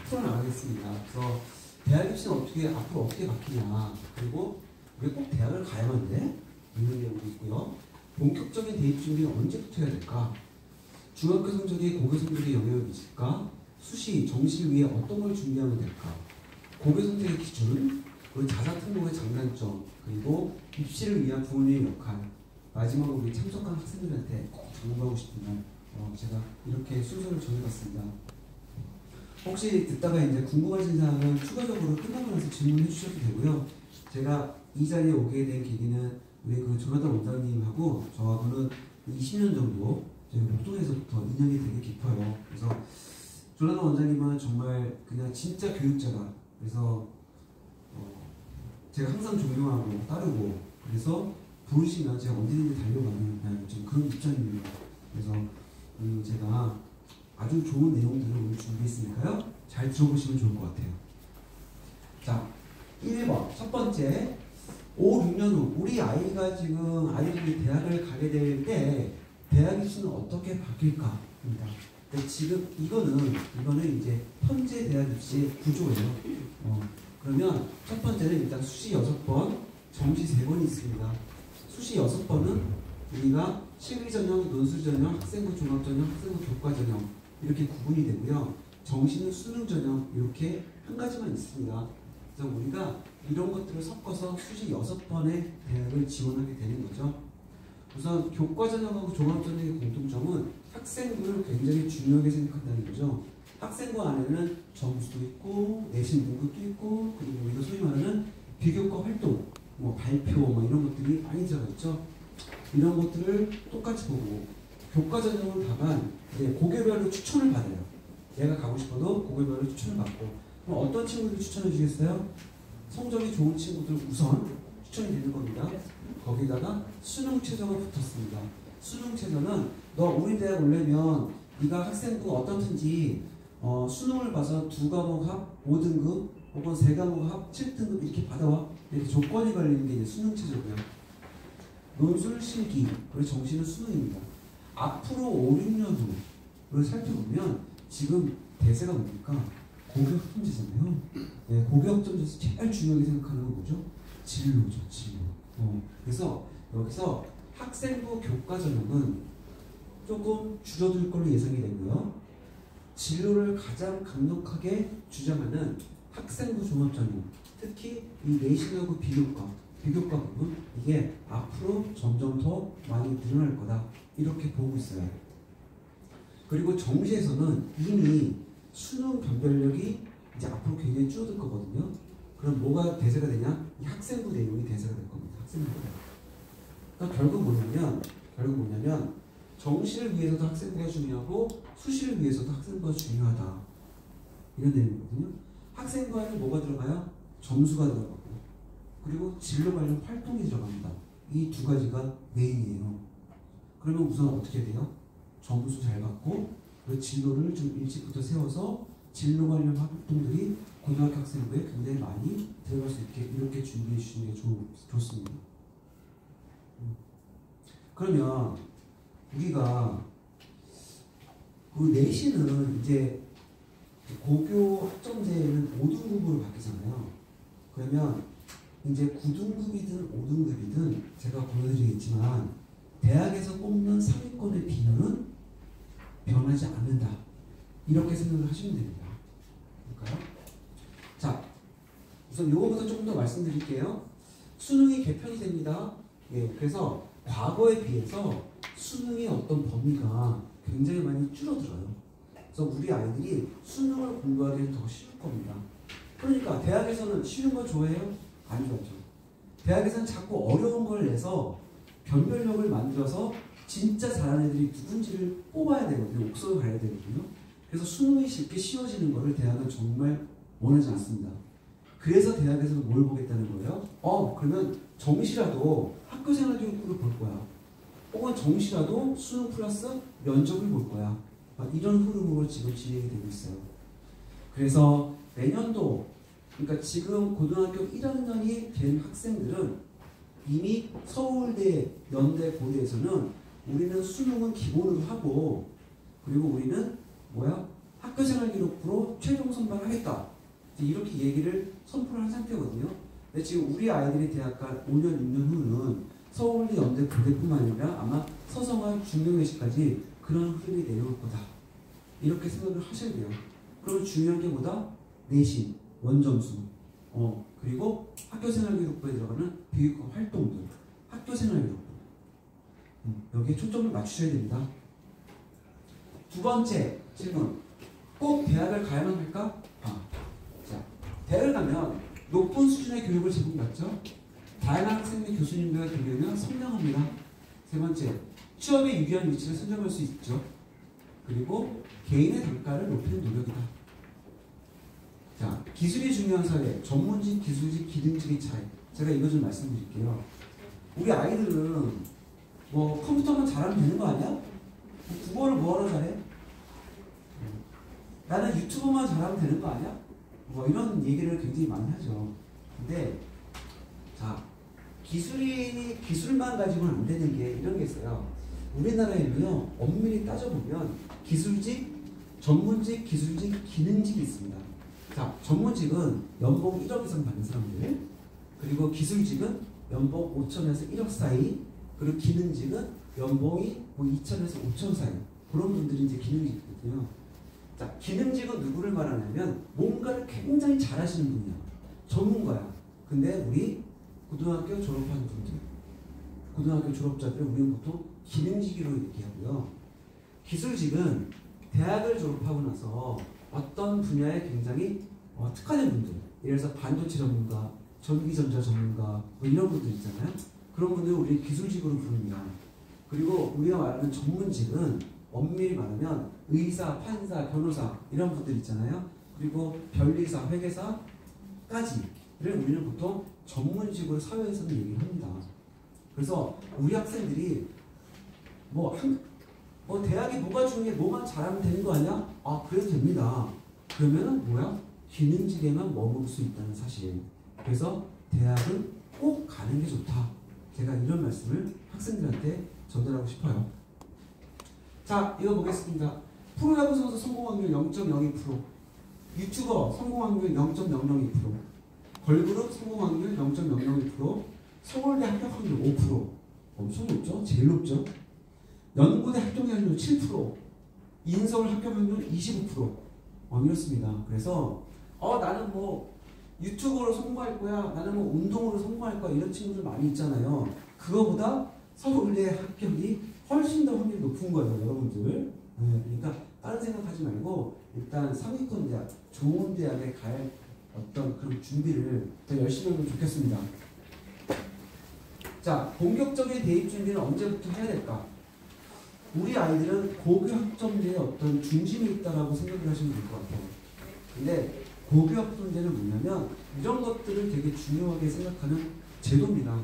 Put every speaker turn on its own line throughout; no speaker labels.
풀어나가겠습니다. 그래서 대학 입시는 앞으로 어떻게 바뀌냐, 그리고 왜 꼭 대학을 가야만 돼? 이런 내용도 있고요. 본격적인 대입 준비는 언제부터 해야 될까? 중학교 성적이 고교 성적에 영향을 미칠까? 수시, 정시 위에 어떤 걸 준비하면 될까? 고교 선택의 기준, 그리고 자사특목의 장단점, 그리고 입시를 위한 부모님의 역할, 마지막으로 우리 참석한 학생들한테 꼭 당부하고 싶은 건 제가 이렇게 순서를 정해봤습니다. 혹시 듣다가 이제 궁금하신 사항은 추가적으로 끝나고 나서 질문해 주셔도 되고요. 제가 이 자리에 오게 된 계기는 우리 그 조나단 원장님하고 저하고는 20년 정도 저희 목동에서부터 인연이 되게 깊어요. 그래서 조나단 원장님은 정말 그냥 진짜 교육자다. 그래서 제가 항상 존경하고 따르고, 그래서 부르시면 제가 언제든지 달려가는 좀 그런 입장입니다. 그래서 제가 아주 좋은 내용들을 오늘 준비했으니까요. 잘 들어보시면 좋을 것 같아요. 자, 1번 첫 번째, 5, 6년 후 우리 아이가 지금 아이들이 대학을 가게 될 때 대학 입시는 어떻게 바뀔까입니다. 지금 이거는 이제 현재 대학 입시의 구조예요. 그러면 첫 번째는 일단 수시 6번, 정시 3번이 있습니다. 수시 6번은 우리가 실기 전형, 논술 전형, 학생부 종합 전형, 학생부 교과 전형 이렇게 구분이 되고요. 정시는 수능 전형 이렇게 한 가지만 있습니다. 그래서 우리가 이런 것들을 섞어서 수시 6번의 대학을 지원하게 되는 거죠. 우선 교과 전형하고 종합 전형의 공통점은 학생부를 굉장히 중요하게 생각한다는 거죠. 학생부 안에는 점수도 있고 내신 등급도 있고, 그리고 우리가 소위 말하는 비교과 활동, 발표 이런 것들이 많이 들어가 있죠. 이런 것들을 똑같이 보고, 교과 전형은 다만 고개별로 추천을 받아요. 내가 가고 싶어도 고개별로 추천을 받고. 그럼 어떤 친구들 추천해 주겠어요? 성적이 좋은 친구들 우선 추천이 되는 겁니다. 거기다가 수능 최저가 붙었습니다. 수능 최저는 너 우리 대학 오려면 네가 학생부가 어떻든지 수능을 봐서 2과목 합 5등급 혹은 3과목 합 7등급 이렇게 받아와. 이렇게 조건이 걸리는 게 이제 수능 최저고요. 논술 실기, 그리고 정시는 수능입니다. 앞으로 5, 6년 후를 살펴보면 지금 대세가 뭡니까? 고교학점제잖아요. 네, 고교학점제에서 제일 중요하게 생각하는 건 뭐죠? 진로죠, 진로. 그래서 여기서 학생부 교과 전형은 조금 줄어들 걸로 예상이 되고요. 진로를 가장 강력하게 주장하는 학생부 종합 전형, 특히 이 내신하고 비교과 부분, 이게 앞으로 점점 더 많이 늘어날 거다 이렇게 보고 있어요. 그리고 정시에서는 이미 수능 변별력이 이제 앞으로 굉장히 줄어들 거거든요. 그럼 뭐가 대세가 되냐? 이 학생부 내용이 대세가 될 겁니다. 학생부가. 그러니까 결국 뭐냐면 정시를 위해서도 학생부가 중요하고 수시를 위해서도 학생부가 중요하다. 이런 내용이거든요. 학생부 안에 뭐가 들어가요? 점수가 들어가고, 그리고 진로 관련 활동이 들어갑니다. 이 두 가지가 메인이에요. 그러면 우선 어떻게 돼요? 점수 잘 받고, 그 진로를 좀 일찍부터 세워서 진로 관련 활동들이 고등학교 학생부에 굉장히 많이 들어갈 수 있게 이렇게 준비해 주시는 게 좋습니다. 그러면 우리가 그 내신은 이제 고교 학점제는 5등급으로 바뀌잖아요. 그러면 이제 9등급이든 5등급이든 제가 보여드리겠지만 대학에서 뽑는 상위권의 비율은 변하지 않는다. 이렇게 생각을 하시면 됩니다. 볼까요? 자, 우선 요거부터 조금 더 말씀드릴게요. 수능이 개편이 됩니다. 예, 그래서 과거에 비해서 수능의 어떤 범위가 굉장히 많이 줄어들어요. 그래서 우리 아이들이 수능을 공부하기엔 더 쉬울 겁니다. 그러니까 대학에서는 쉬운 거 좋아해요? 안 좋아하죠. 대학에서는 자꾸 어려운 걸 내서 변별력을 만들어서 진짜 잘하는 애들이 누군지를 뽑아야 되거든요. 옥석을 가야 되거든요. 그래서 수능이 쉽게 쉬워지는 거를 대학은 정말 원하지 않습니다. 그래서 대학에서는 뭘 보겠다는 거예요? 그러면 정시라도 학교생활교육부를 볼 거야. 혹은 정시라도 수능 플러스 면접을 볼 거야. 이런 흐름으로 지금 진행이 되고 있어요. 그래서 내년도, 그러니까 지금 고등학교 1학년이 된 학생들은 이미 서울대, 연대, 고대에서는 우리는 수능은 기본으로 하고, 그리고 우리는 학교생활기록부로 최종 선발하겠다. 이렇게 얘기를 선포를 한 상태거든요. 근데 지금 우리 아이들이 대학 간 5년, 6년 후는 서울대, 연대, 고대뿐만 아니라 아마 서성한 중경외시까지 그런 흐름이 내려올 거다. 이렇게 생각을 하셔야 돼요. 그리고 중요한 게 뭐다? 내신, 원점수, 그리고 학교생활기록부에 들어가는 비교과 활동들, 학교생활기록부. 여기에 초점을 맞추셔야 됩니다. 두 번째 질문. 꼭 대학을 가야만 할까? 자, 대학을 가면 높은 수준의 교육을 제공받죠. 다양한 학생과 교수님들과 교류하면 선명합니다. 세 번째, 취업에 유리한 위치를 선정할 수 있죠. 그리고 개인의 단가를 높이는 노력이다. 자, 기술이 중요한 사회, 전문직, 기술직, 기능직의 차이. 제가 이거 좀 말씀드릴게요. 우리 아이들은 뭐 컴퓨터만 잘하면 되는 거 아니야? 국어를 뭐하러 잘해? 나는 유튜브만 잘하면 되는 거 아니야? 뭐 이런 얘기를 굉장히 많이 하죠. 근데 자, 기술만 가지고는 안 되는 게 이런 게 있어요. 우리나라에는요, 엄밀히 따져보면 기술직, 전문직, 기술직, 기능직이 있습니다. 자, 전문직은 연봉 1억 이상 받는 사람들, 그리고 기술직은 연봉 5천에서 1억 사이, 그리고 기능직은 연봉이 뭐 2천에서 5천 사이. 그런 분들이 이제 기능직이거든요. 자, 기능직은 누구를 말하냐면 뭔가를 굉장히 잘하시는 분이야. 전문가야. 근데 우리 고등학교 졸업한 분들, 고등학교 졸업자들을 우리는 보통 기능직으로 얘기하고요. 기술직은 대학을 졸업하고 나서 어떤 분야에 굉장히 특화된 분들, 예를 들어서 반도체 전문가, 전기전자 전문가, 뭐 이런 분들 있잖아요. 그런 분들을 우리 기술직으로 부릅니다. 그리고 우리가 말하는 전문직은 엄밀히 말하면 의사, 판사, 변호사 이런 분들 있잖아요. 그리고 변리사, 회계사까지를 우리는 보통 전문직으로 사회에서는 얘기를 합니다. 그래서 우리 학생들이 대학이 뭐가 중요해? 뭐만 잘하면 되는 거 아니야? 그래도 됩니다. 그러면은 뭐야? 기능직에만 머물 수 있다는 사실. 그래서 대학은 꼭 가는 게 좋다. 제가 이런 말씀을 학생들한테 전달하고 싶어요. 자, 이거 보겠습니다. 프로야구 선수 성공 확률 0.02%, 유튜버 성공 확률 0.002%, 걸그룹 성공 확률 0.002%, 서울대 합격 확률 5%. 엄청 높죠? 제일 높죠? 연구대 합격 확률 7%, 인서울 합격 확률 25%. 이렇습니다. 그래서 나는 뭐 유튜브로 성공할 거야, 나는 뭐 운동으로 성공할 거야, 이런 친구들 많이 있잖아요. 그거보다 서울대 합격이 훨씬 더 확률이 높은 거예요, 여러분들. 그러니까 다른 생각하지 말고 일단 상위권 대학, 좋은 대학에 갈 어떤 그런 준비를 더 열심히 하면 좋겠습니다. 자, 본격적인 대입 준비는 언제부터 해야 될까? 우리 아이들은 고교 학점제의 어떤 중심에 있다라고 생각을 하시면 될 것 같아요. 근데 고교 학점제는 뭐냐면 이런 것들을 되게 중요하게 생각하는 제도입니다.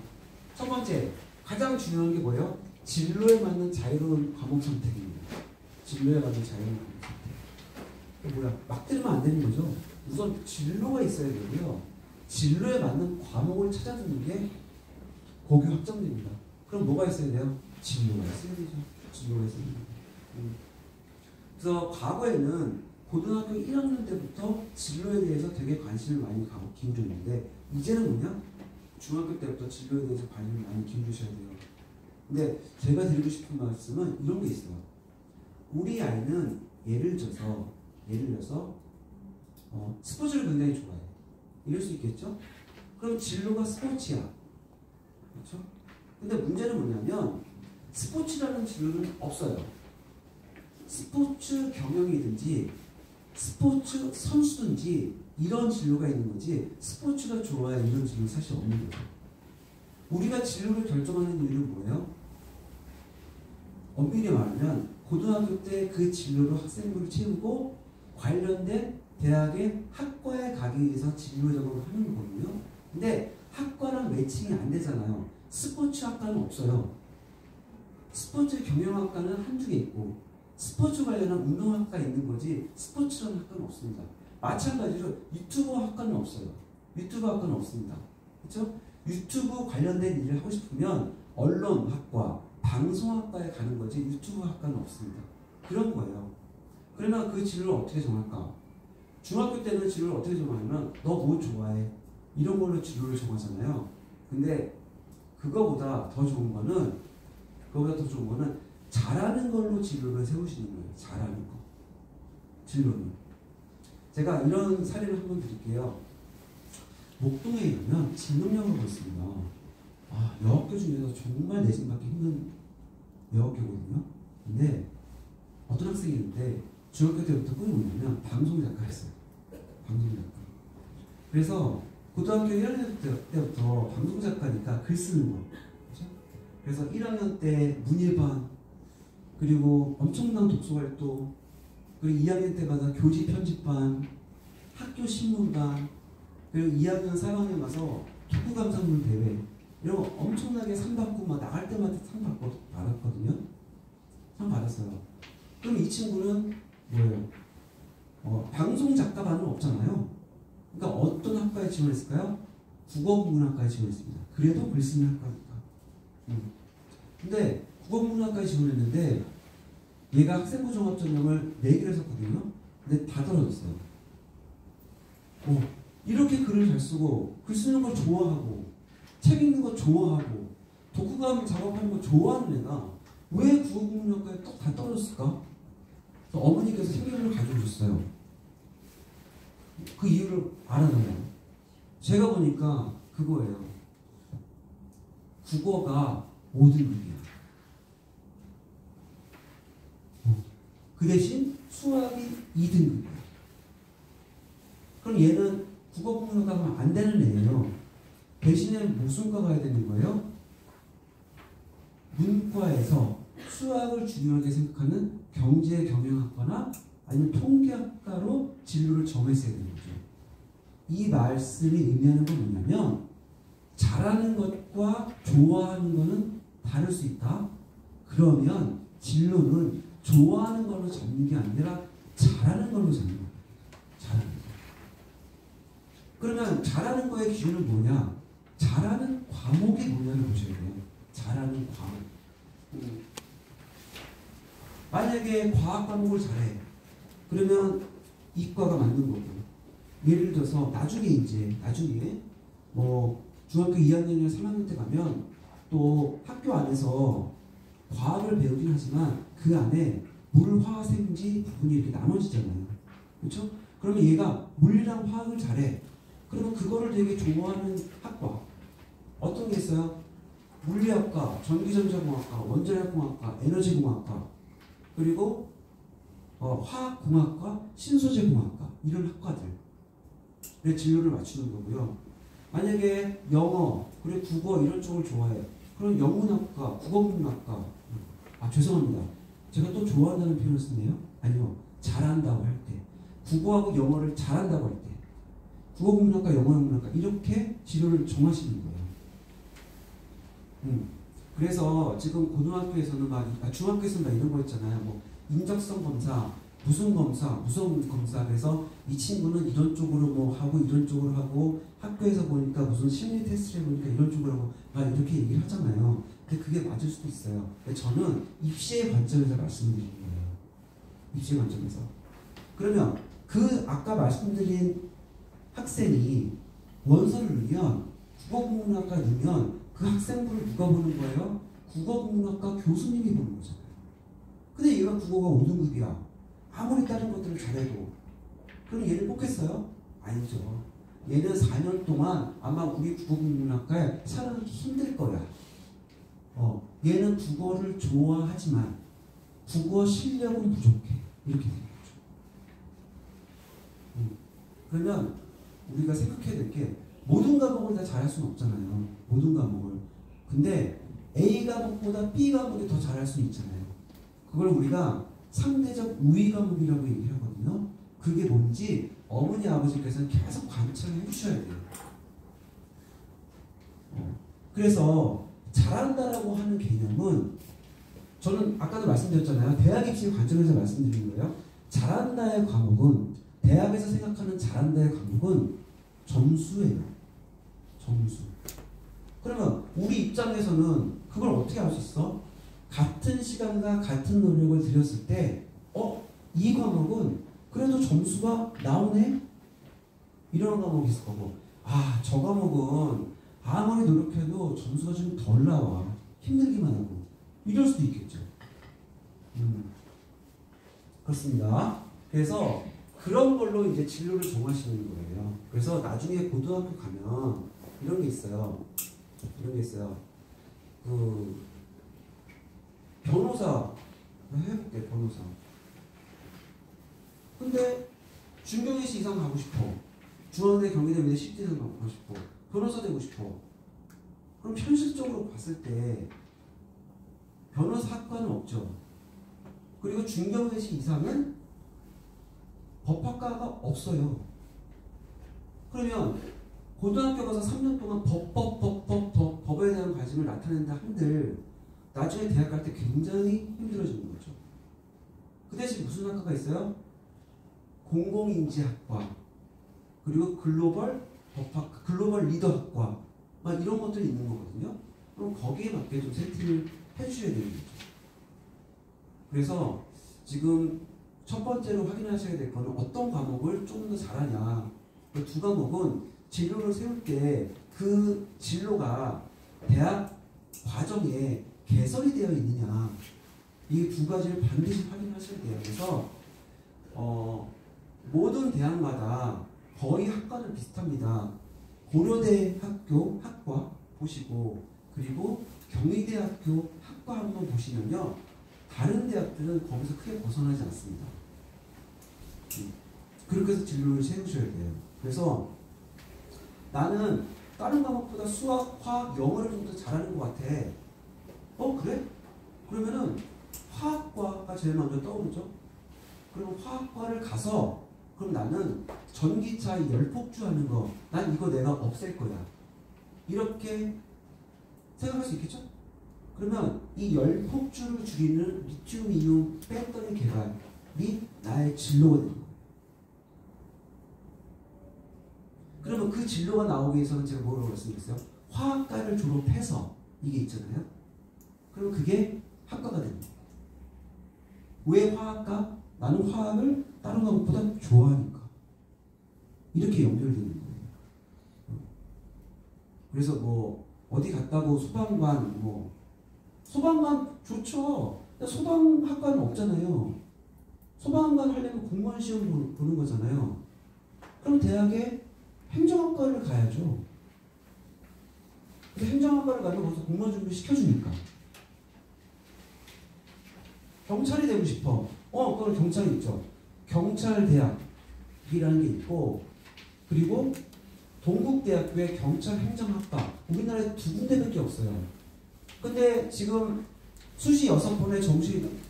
첫 번째, 가장 중요한 게 뭐예요? 진로에 맞는 자유로운 과목 선택입니다. 진로에 맞는 자유로운 과목 선택. 막 들으면 안 되는 거죠. 우선 진로가 있어야 되고요. 진로에 맞는 과목을 찾아주는 게 고교 학점제입니다. 그럼 뭐가 있어야 돼요? 진로가 있어야 되죠. 진로가 있어야 됩니다. 그래서 과거에는 고등학교 1학년 때부터 진로에 대해서 되게 관심을 많이 기울였는데 이제는 뭐냐? 중학교 때부터 진로에 대해서 관심을 많이 기울이셔야 돼요. 근데 제가 드리고 싶은 말씀은 이런 게 있어요. 우리 아이는 예를 들어서 스포츠를 굉장히 좋아해. 이럴 수 있겠죠? 그럼 진로가 스포츠야. 그렇죠? 근데 문제는 뭐냐면 스포츠라는 진로는 없어요. 스포츠 경영이든지 스포츠 선수든지 이런 진로가 있는 거지 스포츠가 좋아야 이런 진로 사실 없는 거죠. 우리가 진로를 결정하는 이유는 뭐예요? 엄밀히 말하면 고등학교 때 그 진로로 학생부를 채우고 관련된 대학의 학과에 가기 위해서 진로 작업을 하는 거거든요. 근데 학과랑 매칭이 안 되잖아요. 스포츠 학과는 없어요. 스포츠 경영학과는 한두 개 있고 스포츠 관련한 운동학과 있는 거지 스포츠라는 학과는 없습니다. 마찬가지로 유튜브 학과는 없어요. 유튜브 학과는 없습니다. 그렇죠? 유튜브 관련된 일을 하고 싶으면 언론학과, 방송학과에 가는 거지 유튜브 학과는 없습니다. 그런 거예요. 그러면 그 진로를 어떻게 정할까? 중학교 때는 진로를 어떻게 정하냐면 너 뭐 좋아해? 이런 걸로 진로를 정하잖아요. 근데 그거보다 더 좋은 거는 잘하는 걸로 진로를 세우시는 거예요. 잘하는 거. 진로는. 제가 이런 사례를 한번 드릴게요. 목동에 가면 진흥여고가 있습니다. 여학교 중에서 정말 내신받기 힘든 여학교거든요. 근데 어떤 학생이 있는데 중학교 때부터 꿈이 뭐냐면 방송작가였어요. 방송작가. 그래서 고등학교 1학년 때부터 방송작가니까 글 쓰는 거. 그렇죠? 그래서 1학년 때 문예반, 그리고 엄청난 독서활동, 그리고 2학년 때마다 교지 편집반, 학교 신문반, 그리고 2학년, 4학년 가서 독후감상문 대회 이런 거 엄청나게 상 받고 막 나갈 때마다 상 받았거든요. 상 받았어요. 그럼 이 친구는 뭐예요? 방송작가반은 없잖아요. 그러니까 어떤 학과에 지원했을까요? 국어국문학과에 지원했습니다. 그래도 글 쓰는 학과니까. 근데 국어국문학과에 지원했는데 얘가 학생부 종합전형을 4개를 썼거든요. 근데 다 떨어졌어요. 이렇게 글을 잘 쓰고 글 쓰는 걸 좋아하고 책 읽는 거 좋아하고 독후감 작업하는 거 좋아하는 애가 왜 국어국문학과에 또 다 떨어졌을까? 어머니께서 생각을 가져오셨어요. 그 이유를 알아내요. 제가 보니까 그거예요. 국어가 5등급이야. 그 대신 수학이 2등급이야. 그럼 얘는 국어국문학과 가면 안 되는 애예요. 대신에 무슨 과 가야 되는 거예요? 문과에서 수학을 중요하게 생각하는 경제경영학과나 아니면 통계학과로 진로를 정했어야 되는 거죠. 이 말씀이 의미하는 건 뭐냐면 잘하는 것과 좋아하는 것은 다를 수 있다. 그러면 진로는 좋아하는 걸로 잡는 게 아니라 잘하는 걸로 잡는 거예요. 잘하는 거. 그러면 잘하는 거의 기준은 뭐냐? 잘하는 과목이 뭐냐를 보셔야 돼요. 잘하는 과목. 만약에 과학 과목을 잘해. 그러면 이과가 맞는 거고. 예를 들어서 나중에 뭐 중학교 2학년이나 3학년 때 가면 또 학교 안에서 과학을 배우긴 하지만 그 안에 물, 화, 생지 부분이 이렇게 나눠지잖아요. 그렇죠? 그러면 얘가 물리랑 화학을 잘해. 그러면 그거를 되게 좋아하는 학과 어떤 게 있어요? 물리학과, 전기전자공학과, 원자력공학과, 에너지공학과, 그리고 화학공학과, 신소재공학과 이런 학과들의 진로를 맞추는 거고요. 만약에 영어, 그리고 국어 이런 쪽을 좋아해. 그럼 영문학과, 국어국문학과. 죄송합니다. 제가 또 좋아한다는 표현을 쓰네요. 아니요. 잘한다고 할 때. 국어하고 영어를 잘한다고 할 때. 국어국문학과, 영어국문학과 이렇게 진로를 정하시는 거예요. 그래서 지금 고등학교에서는 중학교에서는 이런 거 있잖아요. 뭐 인적성 검사, 무슨 검사. 그래서 이 친구는 이런 쪽으로 뭐 하고 이런 쪽으로 하고 학교에서 보니까 무슨 심리 테스트를 해보니까 이런 쪽으로 하고 이렇게 얘기를 하잖아요. 근데 그게 맞을 수도 있어요. 근데 저는 입시의 관점에서 말씀드리는 거예요. 입시의 관점에서. 그러면 그 아까 말씀드린 학생이 원서를 넣으면 국어국문학과 넣으면 그 학생부를 누가 보는 거예요? 국어국문학과 교수님이 보는 거잖아요. 근데 얘가 국어가 5등급이야. 아무리 다른 것들을 잘해도. 그럼 얘를 뽑겠어요? 아니죠. 얘는 4년 동안 아마 우리 국어국문학과에 살아남기 힘들 거야. 얘는 국어를 좋아하지만 국어 실력은 부족해. 이렇게 되는 거죠. 그러면 우리가 생각해야 될 게 모든 과목을 다 잘할 수는 없잖아요. 모든 과목을. 근데 A 과목보다 B 과목이 더 잘할 수는 있잖아요. 그걸 우리가 상대적 우위 과목이라고 얘기를 하거든요. 그게 뭔지 어머니 아버지께서는 계속 관찰을 해주셔야 돼요. 그래서 잘한다라고 하는 개념은 저는 아까도 말씀드렸잖아요. 대학 입시 관점에서 말씀드린 거예요. 잘한다의 과목은 대학에서 생각하는 잘한다의 과목은 점수예요. 점수. 그러면 우리 입장에서는 그걸 어떻게 알 수 있어? 같은 시간과 같은 노력을 들였을 때 이 과목은 그래도 점수가 나오네? 이런 과목이 있을 거고, 아, 저 과목은 아무리 노력해도 점수가 좀 덜 나와. 힘들기만 하고. 이럴 수도 있겠죠. 그렇습니다. 그래서 그런 걸로 이제 진로를 정하시는 거예요. 그래서 나중에 고등학교 가면 이런 게 있어요. 이런 게 있어요. 그 변호사 해볼게. 변호사. 근데 중경외시 이상 가고 싶어. 중앙대 경희대 식대 이상 가고 싶어. 변호사 되고 싶어. 그럼 현실적으로 봤을 때 변호사 학과는 없죠. 그리고 중경외시 이상은 법학과가 없어요. 그러면 고등학교 가서 3년 동안 법에 대한 관심을 나타낸다 한들 나중에 대학 갈 때 굉장히 힘들어지는 거죠. 그 대신 무슨 학과가 있어요? 공공인지학과, 그리고 글로벌 법학과, 글로벌 리더학과, 막 이런 것들이 있는 거거든요. 그럼 거기에 맞게 좀 세팅을 해주셔야 되는 거죠. 그래서 지금 첫 번째로 확인하셔야 될 거는 어떤 과목을 좀 더 잘하냐. 그 두 과목은 진로를 세울 때 그 진로가 대학 과정에 개설이 되어 있느냐. 이 두 가지를 반드시 확인하셔야 돼요. 그래서 모든 대학마다 거의 학과는 비슷합니다. 고려대 학교 학과 보시고, 그리고 경희대학교 학과 한번 보시면요, 다른 대학들은 거기서 크게 벗어나지 않습니다. 그렇게 해서 진로를 세우셔야 돼요. 그래서 나는 다른 과목보다 수학, 화학, 영어를 좀 더 잘하는 것 같아. 그래? 그러면은 화학과가 제일 먼저 떠오르죠. 그럼 화학과를 가서, 그럼 나는 전기차 열폭주하는 거, 난 이거 내가 없앨 거야. 이렇게 생각할 수 있겠죠? 그러면 이 열폭주를 줄이는 리튬 이온 배터리 개발이 나의 진로가 되는 거예요. 그러면 그 진로가 나오기 위해서는 제가 뭐라고 말씀드렸어요? 화학과를 졸업해서 이게 있잖아요. 그럼 그게 학과가 됩니다. 왜 화학과? 나는 화학을 다른 과목보다 좋아하니까. 이렇게 연결되는 거예요. 그래서 뭐 어디 갔다고 소방관 소방관 좋죠. 소방학과는 없잖아요. 소방관 하려면 공무원 시험 보는 거잖아요. 그럼 대학에 행정학과를 가야죠. 행정학과를 가면 거기서 공무원 준비 시켜주니까. 경찰이 되고 싶어. 그럼 경찰이 있죠. 경찰대학이라는 게 있고, 그리고 동국대학교의 경찰행정학과. 우리나라에 두 군데밖에 없어요. 근데 지금 수시 6번에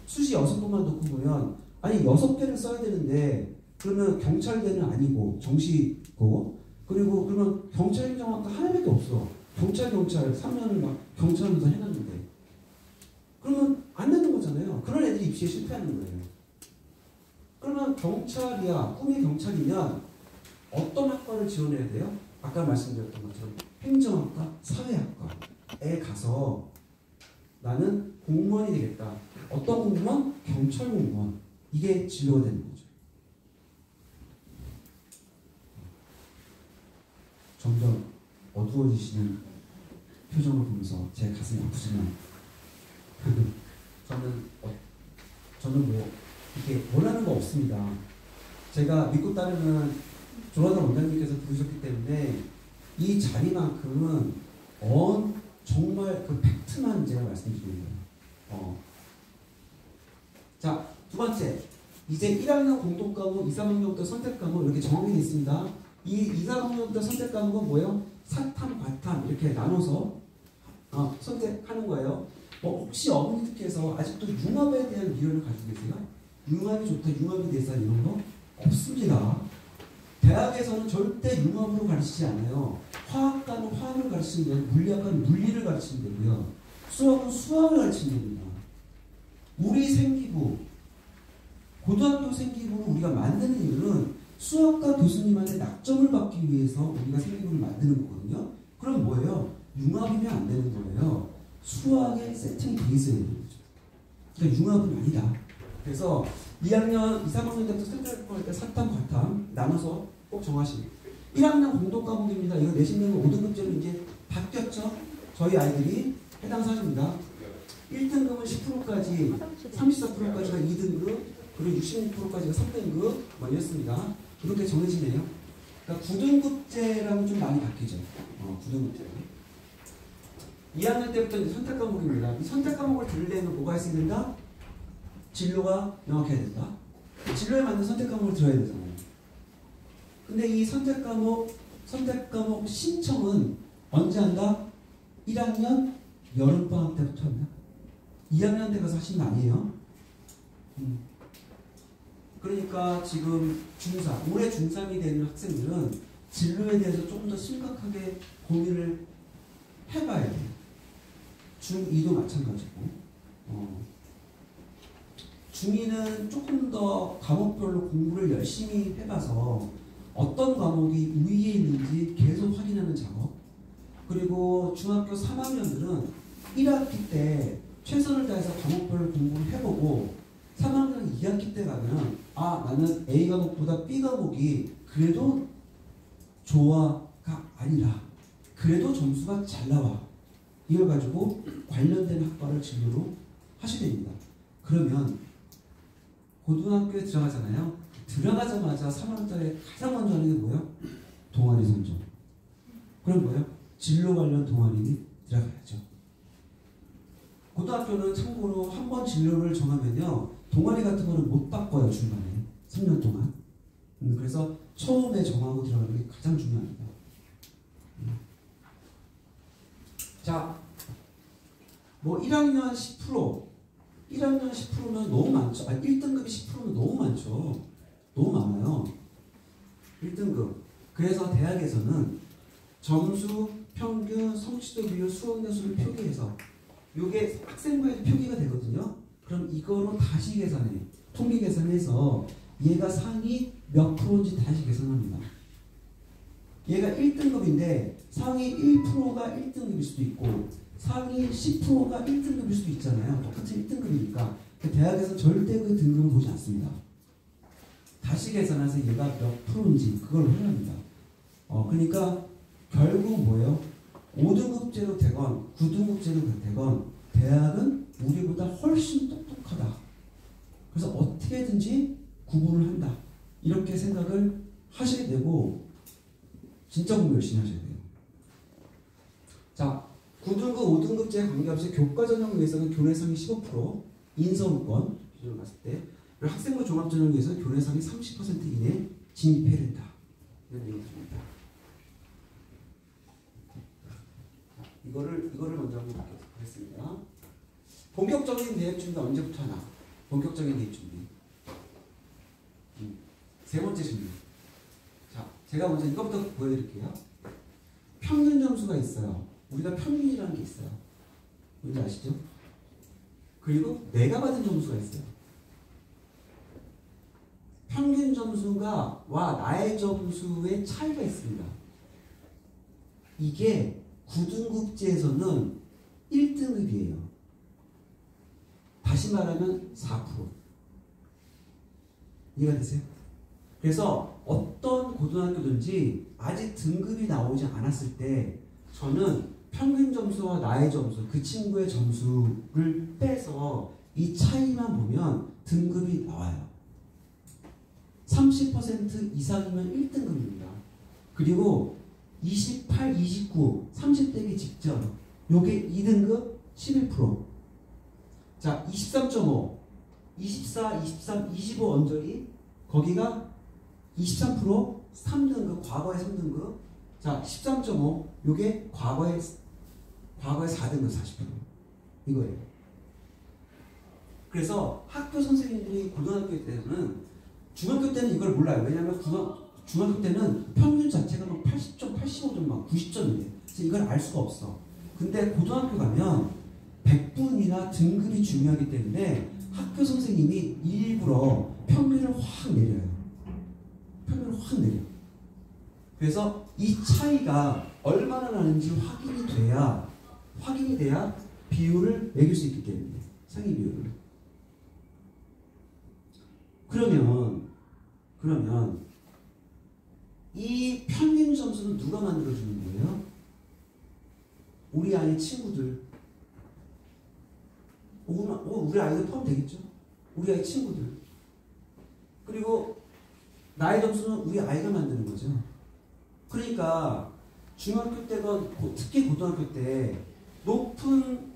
수시 6번만 놓고 보면, 아니 6개를 써야 되는데, 그러면 경찰대는 아니고 정시고, 그리고 그러면 경찰행정학과 하나밖에 없어. 경찰 3년을 막 경찰로 해놨는데, 그러면 안 되는 거잖아요. 그런 애들이 입시에 실패하는 거예요. 그러면 경찰이야, 꿈이 경찰이면 어떤 학과를 지원해야 돼요? 아까 말씀드렸던 것처럼 행정학과, 사회학과에 가서 나는 공무원이 되겠다. 어떤 공무원? 경찰 공무원. 이게 진로가 되는 거죠. 점점 어두워지시는 표정을 보면서 제 가슴이 아프지만 저는 뭐 이렇게 원하는 거 없습니다. 제가 믿고 따르는 조라단 원장님께서 부르셨기 때문에 이 자리만큼은 정말 그 팩트만 제가 말씀드리는 거예요. 자, 두 번째, 이제 1학년 공통과목, 2, 3학년부터 선택과목 이렇게 정하게 되어 있습니다. 이 2, 3학년부터 선택과목은 뭐예요? 사탐, 과탐 이렇게 나눠서 선택하는 거예요. 혹시 어머니들께서 아직도 융합에 대한 미련을 가지고 계세요? 융합이 좋다, 융합이 대사 이런 거 없습니다. 대학에서는 절대 융합으로 가르치지 않아요. 화학과는 화학을 가르치면 되고, 물리학과는 물리를 가르치면 되고요. 수학은 수학을 가르치면 됩니다. 우리 생기부, 고등학교 생기부를 우리가 만드는 이유는 수학과 교수님한테 낙점을 받기 위해서 우리가 생기부를 만드는 거거든요. 그럼 뭐예요? 융합이면 안 되는 거예요. 수학의 세팅이 돼 있어야 되는 거죠. 그러니까 융합은 아니다. 그래서 2학년, 2, 3학년 때부터 선택할 때 사탐, 과탐 나눠서 꼭 정하시고 1학년 공동 과목입니다. 이거 내신 거 5등급제로 이제 바뀌었죠. 저희 아이들이 해당 사주입니다. 1등급은 10%까지, 34%까지가 2등급, 그리고 66%까지가 3등급 뭐 이랬습니다. 그렇게 정해지네요. 그러니까 9등급제랑은 좀 많이 바뀌죠. 9등급제. 2학년 때부터 이제 선택 과목입니다. 이 선택 과목을 들으려면 뭐가 있어야 된다? 진로가 명확해야 된다. 진로에 맞는 선택 과목을 들어야 되잖아요. 근데 이 선택 과목 신청은 언제 한다? 1학년 여름방학 때부터 한다. 2학년 때 가서 하시는 거 아니에요. 그러니까 지금 중3, 올해 중3이 되는 학생들은 진로에 대해서 조금 더 심각하게 고민을 해봐야 돼요. 중2도 마찬가지고. 중2는 조금 더 과목별로 공부를 열심히 해봐서 어떤 과목이 위에 있는지 계속 확인하는 작업. 그리고 중학교 3학년들은 1학기 때 최선을 다해서 과목별로 공부를 해보고 3학년 2학기 때 가면 나는 A 과목보다 B 과목이 그래도 좋아가 아니라 그래도 점수가 잘 나와. 이걸 가지고 관련된 학과를 진로로 하셔야 됩니다. 그러면 고등학교에 들어가잖아요. 들어가자마자 3학년달에 가장 먼저 하는 게 뭐예요? 동아리 선정. 그럼 뭐예요? 진로 관련 동아리 들어가야죠. 고등학교는 참고로 한 번 진로를 정하면요. 동아리 같은 거는 못 바꿔요. 중간에. 3년 동안. 그래서 처음에 정하고 들어가는 게 가장 중요합니다. 자, 뭐 1학년 10%, 1학년 10%면 너무 많죠. 1등급이 10%면 너무 많죠. 너무 많아요. 1등급. 그래서 대학에서는 점수, 평균, 성취도 비율, 수학연수를 표기해서 이게 학생부에도 표기가 되거든요. 그럼 이거로 다시 계산해. 통계 계산해서 얘가 상위 몇 프로인지 다시 계산합니다. 얘가 1등급인데 상위 1%가 1등급일 수도 있고 상위 10%가 1등급일 수도 있잖아요. 똑같은 1등급이니까. 대학에서 절대 그 등급을 보지 않습니다. 다시 계산해서 얘가 몇 프로인지 그걸 확인합니다. 그러니까 결국 뭐예요? 5등급제로 되건 9등급제로 되건 대학은 우리보다 훨씬 똑똑하다. 그래서 어떻게든지 구분을 한다. 이렇게 생각을 하셔야 되고 진짜 공부 열심히 하셔야 돼요. 자, 9등급, 5등급제 관계없이 교과전형에서는 교내상이 15%, 인서울권 기준으로 봤을 때 그리고 학생부 종합전형에서는 교내상이 30% 이내에 진입해야 된다. 이런 얘기입니다. 이거를 먼저 한번 보겠습니다. 본격적인 대입 준비 언제부터 하나? 본격적인 대입 준비. 세 번째 준비. 자, 제가 먼저 이것부터 보여드릴게요. 평균 점수가 있어요. 우리가 평균이라는 게 있어요. 뭔지 아시죠? 그리고 내가 받은 점수가 있어요. 평균 점수가 나의 점수의 차이가 있습니다. 이게 9등급제에서는 1등급이에요. 다시 말하면 4%. 이해가 되세요? 그래서 어떤 고등학교든지 아직 등급이 나오지 않았을 때 저는 평균 점수와 나의 점수, 그 친구의 점수를 빼서 이 차이만 보면 등급이 나와요. 30% 이상이면 1등급입니다. 그리고 28, 29, 30대기 직전 요게 2등급 11%. 자, 23.5, 24, 23, 25 언저리 거기가 23% 3등급, 과거의 3등급. 자, 13.5 요게 과거의 4등급 40% 이거예요. 그래서 학교 선생님들이 고등학교 때는 중학교 때는 이걸 몰라요. 왜냐하면 중학교 때는 평균 자체가 막 80점, 85점, 막 90점이에요. 그래서 이걸 알 수가 없어. 근데 고등학교 가면 100분이나 등급이 중요하기 때문에 학교 선생님이 일부러 평균을 확 내려요. 평균을 확 내려. 그래서 이 차이가 얼마나 나는지 확인이 돼야 비율을 매길 수 있기 때문에 상위 비율을. 그러면 이 평균 점수는 누가 만들어주는 거예요? 우리 아이 친구들. 우리 아이도 포함되겠죠? 우리 아이 친구들. 그리고 나의 점수는 우리 아이가 만드는 거죠. 그러니까 중학교 때건 특히 고등학교 때 높은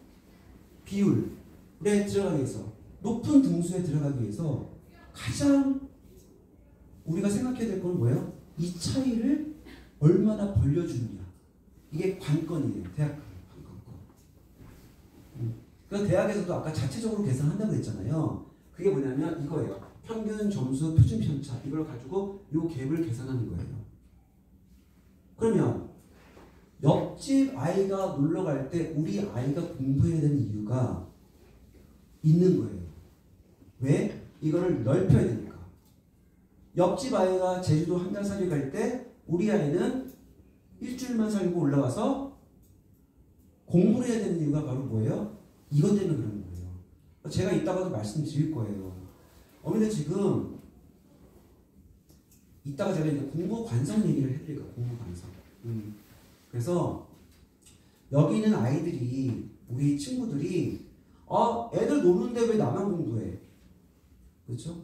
비율에 들어가기 위해서, 높은 등수에 들어가기 위해서 가장 우리가 생각해야 될 건 뭐예요? 이 차이를 얼마나 벌려주느냐. 이게 관건이에요. 대학 관건. 그 대학에서도 아까 자체적으로 계산한다고 했잖아요. 그게 뭐냐면 이거예요. 평균 점수 표준 편차. 이걸 가지고 이 갭을 계산하는 거예요. 그러면 옆집 아이가 놀러 갈 때 우리 아이가 공부해야 되는 이유가 있는 거예요. 왜? 이거를 넓혀야 되니까. 옆집 아이가 제주도 한 달 살이 갈 때 우리 아이는 일주일만 살고 올라와서 공부를 해야 되는 이유가 바로 뭐예요? 이것 때문에 그런 거예요. 제가 이따가도 말씀드릴 거예요. 어머니들 지금 이따가 제가 이제 공부 관성 얘기를 해드릴 거예요. 공부 관성. 그래서 여기 있는 아이들이, 우리 친구들이 애들 노는데 왜 나만 공부해? 그렇죠?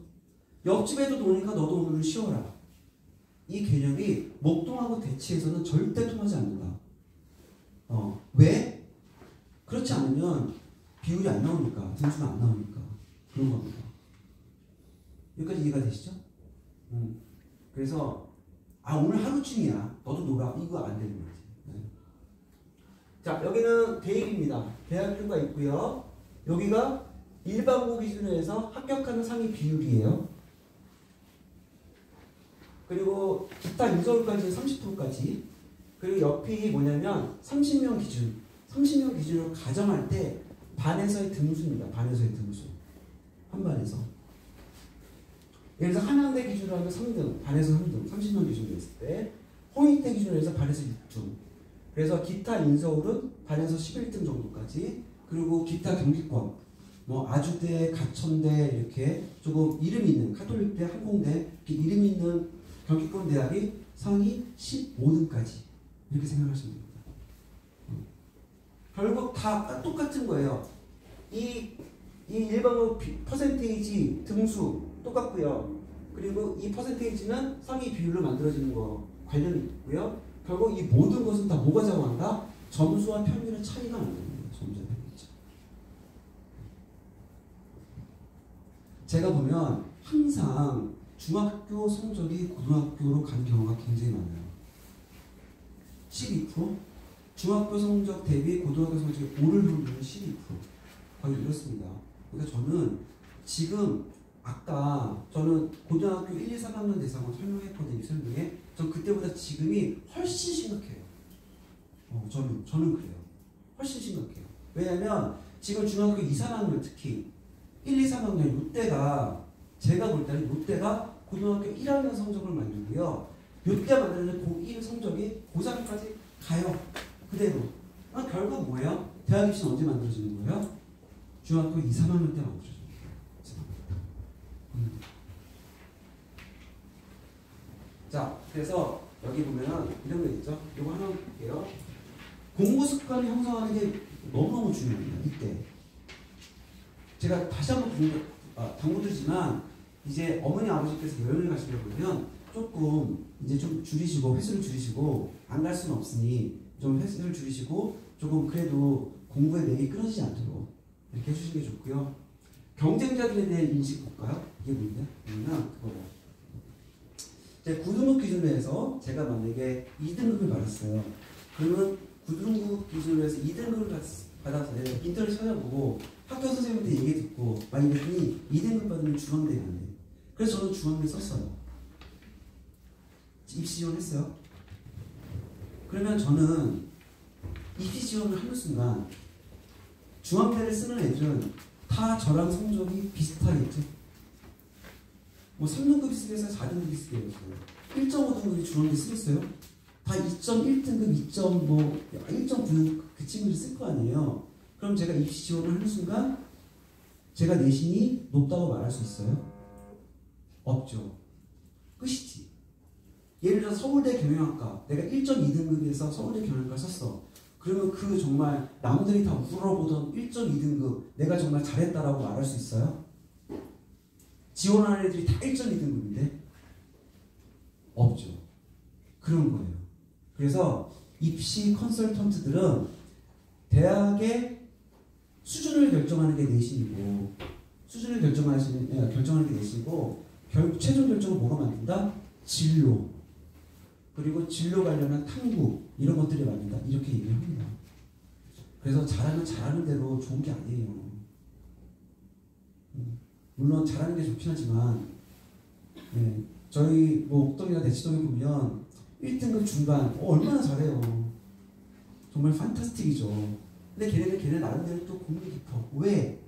옆집 애도 노니까 너도 오늘은 쉬어라. 이 개념이 목동하고 대치에서는 절대 통하지 않는다. 왜? 그렇지 않으면 비율이 안 나오니까, 등수가 안 나오니까 그런 겁니다. 여기까지 이해가 되시죠? 그래서 오늘 하루쯤이야. 너도 놀아. 이거 안 되는 거지. 네. 자, 여기는 대입입니다. 대학교가 있고요. 여기가 일반고 기준으로 해서 합격하는 상위 비율이에요. 그리고 기타 인서울까지 30%까지. 그리고 옆이 뭐냐면 30명 기준. 30명 기준으로 가정할 때 반에서의 등수입니다. 반에서의 등수. 한 반에서. 예를 들어서 한양대 기준으로 하면 3등, 반에서 3등, 30명 기준으로 했을 때, 홍익대 기준으로 해서 반에서 6등. 그래서 기타 인서울은 반에서 11등 정도까지. 그리고 기타 경기권, 뭐 아주대, 가천대 이렇게 조금 이름이 있는 카톨릭대, 항공대 이렇게 이름이 있는 경기권 대학이 상위 15등까지 이렇게 생각하시면 됩니다. 결국 다 똑같은 거예요. 이 일반고 퍼센테이지 등수 똑같고요. 그리고 이 퍼센테이지는 상위 비율로 만들어지는 거 관련이 있고요. 결국 이 모든 것은 다 뭐가 작용한다? 점수와 평균의 차이가 만드는 거예요. 점수와 평균의 차이. 제가 보면 항상 중학교 성적이 고등학교로 간 경우가 굉장히 많아요. 12%? 중학교 성적 대비 고등학교 성적이 오를 확률은 12%. 거의 이렇습니다. 그러니까 저는 지금 아까 저는 고등학교 1, 2, 3학년 대상으로 설명했거든요. 설명에. 전 그때보다 지금이 훨씬 심각해요. 저는 그래요. 훨씬 심각해요. 왜냐면 지금 중학교 2, 3학년 특히 1, 2, 3학년 이때가 제가 볼 때는 이때가 고등학교 1학년 성적을 만들고요. 이때 만드는 고1 성적이 고3까지 가요. 그대로. 결국 뭐예요? 대학 입시는 언제 만들어지는 거예요? 중학교 2, 3학년 때 만들어져요. 자, 그래서 여기 보면 이런 거 있죠? 이거 하나 볼게요. 공부 습관을 형성하는 게 너무너무 중요합니다. 이때. 제가 다시 한번 당부드리지만 이제 어머니 아버지께서 여행을 가시려고 그러면 조금 이제 좀 줄이시고 횟수를 줄이시고 안 갈 수는 없으니 좀 횟수를 줄이시고 조금 그래도 공부에 맥이 끊어지지 않도록 이렇게 해주시는 게 좋고요. 경쟁자들에 대한 인식 볼까요? 이게 뭔데? 그거고. 이제 9등급 기준으로 해서 제가 만약에 2등급을 받았어요. 그러면 9등급 기준으로 해서 2등급을 받아서 인터넷 찾아보고 학교 선생님한테 얘기 듣고 많이 그랬더니 2등급 받으면 중앙대에 갔네. 그래서 저는 중앙대 썼어요. 입시 지원했어요. 그러면 저는 입시 지원을 하는 순간 중앙대를 쓰는 애들은 다 저랑 성적이 비슷하겠죠. 뭐 3등급이 쓰겠어요? 4등급이 쓰겠어요? 1.5등급이 중앙대 쓰겠어요? 다 2.1등급, 1.9등급 그 친구들이 쓸 거 아니에요. 그럼 제가 입시 지원을 하는 순간 제가 내신이 높다고 말할 수 있어요? 없죠. 끝이지. 예를 들어 서울대 경영학과 내가 1.2등급에서 서울대 경영학과 썼어. 그러면 그 정말 남들이 다 우러러보던 1.2등급 내가 정말 잘했다라고 말할 수 있어요? 지원하는 애들이 다 1.2등급인데? 없죠. 그런 거예요. 그래서 입시 컨설턴트들은 대학의 수준을 결정하는 게 내신이고 수준을 결정하는 게 내신이고 최종 결정은 뭐가 만든다? 진로. 그리고 진로 관련한 탐구 이런 것들이 만든다. 이렇게 얘기를 합니다. 그래서 잘하면 잘하는 대로 좋은 게 아니에요. 물론 잘하는 게 좋긴 하지만 네, 저희 뭐 옥동이나 대치동에 보면 1등급 중반 얼마나 잘해요. 정말 판타스틱이죠. 근데 걔네 나름대로 또 고민이 깊어. 왜?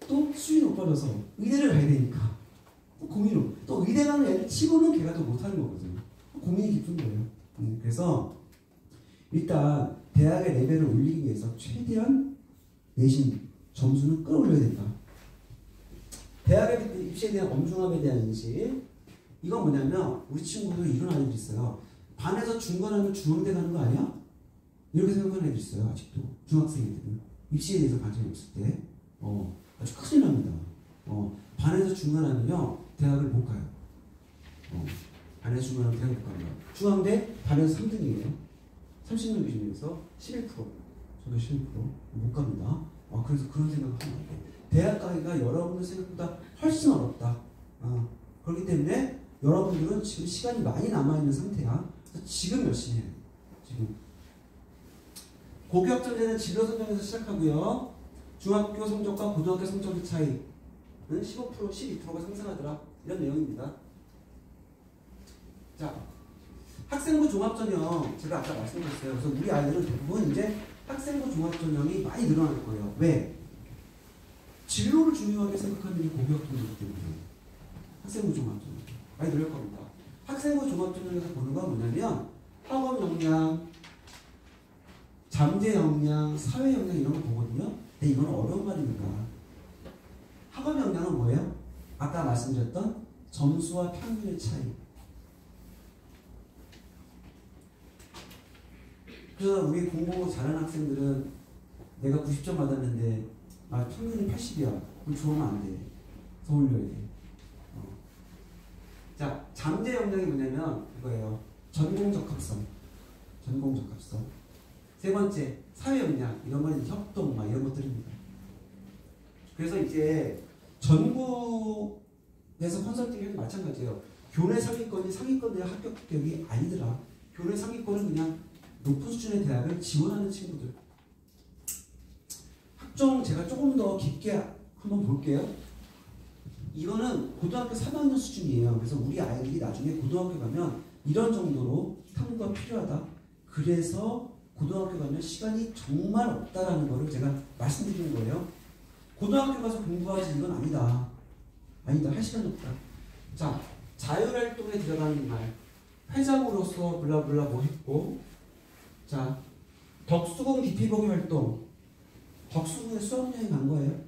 또 수준이 높아져서 의대를 가야 되니까 또 고민을 또 의대 가는 애들 치고는 걔가 더 못하는 거거든요. 고민이 깊은 거예요. 그래서 일단 대학의 레벨을 올리기 위해서 최대한 내신 점수는 끌어올려야 된다. 대학의 입시에 대한 엄중함에 대한 인식. 이건 뭐냐면 우리 친구들 이런 아이들이 있어요. 반에서 중간하면 중앙대 가는 거 아니야? 이렇게 생각하는 애들 있어요. 아직도 중학생 애들은 입시에 대해서 관심이 없을 때 아주 큰일 납니다. 반에서 중간하면요 대학을 못 가요. 반에서 중간하면 대학을 못 갑니다. 중앙대 반에서 3등이에요. 30명 기준에서 11%. 저게 11%못 갑니다. 그래서 그런 생각을 하면 안 돼. 대학 가기가 여러분들 생각보다 훨씬 어렵다. 그렇기 때문에 여러분들은 지금 시간이 많이 남아있는 상태야. 그래서 지금 열심히 해요. 지금. 고교학점제는 진로 선정에서 시작하고요. 중학교 성적과 고등학교 성적의 차이는 15%, 12%가 상승하더라. 이런 내용입니다. 자, 학생부 종합전형 제가 아까 말씀드렸어요. 그래서 우리 아이들은 대부분 이제 학생부 종합전형이 많이 늘어날 거예요. 왜? 진로를 중요하게 생각하는 게 고교학점이기 때문에 학생부 종합전형 많이 늘어날 겁니다. 학생부 종합전형에서 보는 건 뭐냐면 학업 역량, 잠재 역량, 사회 역량 이런 거 보거든요. 근데 이건 어려운 말입니다. 학업 역량은 뭐예요? 아까 말씀드렸던 점수와 평균의 차이. 그래서 우리 공부 잘하는 학생들은 내가 90점 받았는데 평균이 80이야. 그럼 좋으면 안 돼. 더 올려야 돼. 자, 잠재 역량이 뭐냐면 이거예요. 전공적 합성. 전공적 합성. 세 번째, 사회 역량. 이런 거는 협동 이런 것들입니다. 그래서 이제 전국에서 컨설팅해도 마찬가지예요. 교내 상위권이 상위권 대학 합격이 아니더라. 교내 상위권은 그냥 높은 수준의 대학을 지원하는 친구들. 학종 제가 조금 더 깊게 한번 볼게요. 이거는 고등학교 3학년 수준이에요. 그래서 우리 아이들이 나중에 고등학교 가면 이런 정도로 탐구가 필요하다. 그래서 고등학교 가면 시간이 정말 없다라는 거를 제가 말씀드리는 거예요. 고등학교 가서 공부하지 이건 아니다. 아니다. 할 시간이 없다. 자, 자율활동에 들어가는 말. 회장으로서 블라블라 뭐 했고, 자, 덕수궁 깊이보기 활동. 덕수궁에 수학여행 간 거예요.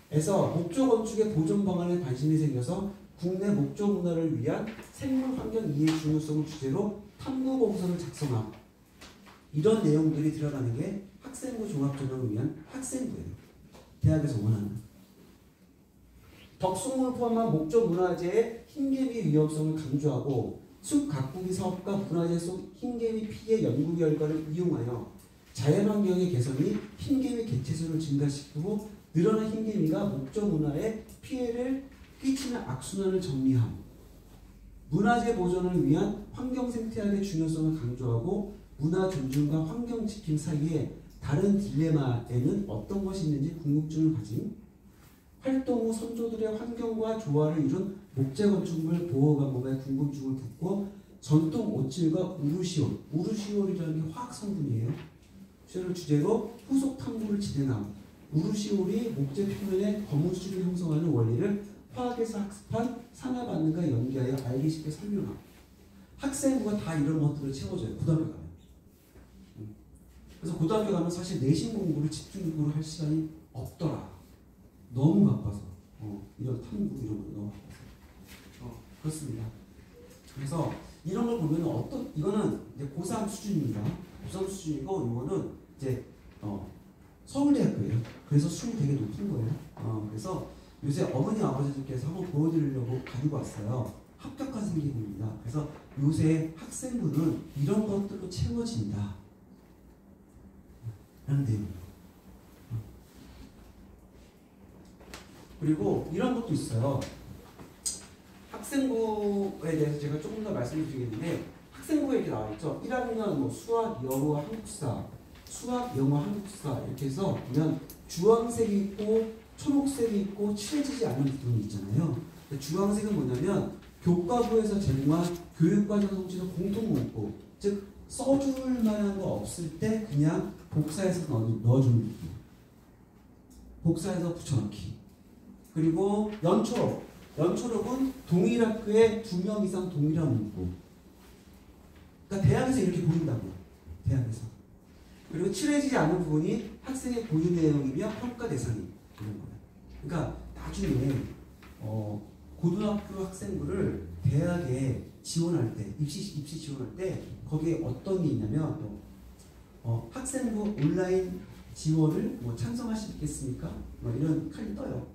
그래서 목조 건축의 보존 방안에 관심이 생겨서 국내 목조 문화를 위한 생물 환경 이해 중요성을 주제로 탐구 공서를 작성함. 이런 내용들이 들어가는 게 학생부 종합전형을 위한 학생부예요. 대학에서 원하는. 덕수궁을 포함한 목조 문화재의 흰개미 위험성을 강조하고 숲 가꾸기 사업과 문화재 속 흰개미 피해 연구 결과를 이용하여 자연환경의 개선이 흰개미 개체수를 증가시키고 늘어난 흰개미가 목조 문화에 피해를 끼치는 악순환을 정리함. 문화재 보존을 위한 환경생태학의 중요성을 강조하고 문화 존중과 환경 지킴 사이에 다른 딜레마에는 어떤 것이 있는지 궁금증을 가진 활동 후 선조들의 환경과 조화를 이룬 목재 건축물 보호 방법에 궁금증을 묻고 전통 오칠과 우루시올이라는 게 화학 성분이에요. 시올을 주제로 후속 탐구를 진행함. 우루시올이 목재 표면에 검은 수질을 형성하는 원리를 화학에서 학습한 산화 반응과 연계하여 알기 쉽게 설명함. 학생부가 다 이런 것들을 채워줘요. 고등학교 가면. 그래서 고등학교 가면 사실 내신 공부를 집중적으로 할 시간이 없더라. 너무 바빠서. 이런 탐구 이런 거 너무 바빠서. 그렇습니다. 그래서 이런 걸 보면 이거는 이제 고3 수준입니다. 고3 수준이고 이거는 이제 서울대학교예요. 그래서 수준이 되게 높은 거예요. 그래서 요새 어머니 아버지들께서 한번 보여드리려고 가지고 왔어요. 합격한 생기부입니다. 그래서 요새 학생부는 이런 것들로 채워진다 라는 내용이에요. 그리고 이런 것도 있어요. 학생부에 대해서 제가 조금 더 말씀을 드리겠는데, 학생부에 이렇게 나와 있죠. 1학년 뭐 수학, 영어, 한국사, 수학, 영어, 한국사 이렇게 해서 보면 주황색이 있고 초록색이 있고 칠해지지 않은 부분이 있잖아요. 주황색은 뭐냐면 교과부에서 제공한 교육과정 성취도 공통 문구, 즉 써줄 만한 거 없을 때 그냥 복사해서 넣어주는 부분, 복사해서 붙여넣기. 그리고 연초록은 동일 학교에 2명 이상 동일한 문구. 그러니까 대학에서 이렇게 보인다고요. 대학에서. 그리고 칠해지지 않은 부분이 학생의 고유 내용이며 평가 대상이 되는 거예요. 그러니까 나중에 고등학교 학생부를 대학에 지원할 때, 입시 지원할 때 거기에 어떤 게 있냐면 학생부 온라인 지원을 뭐 찬성하시겠습니까? 뭐 이런 칸이 떠요.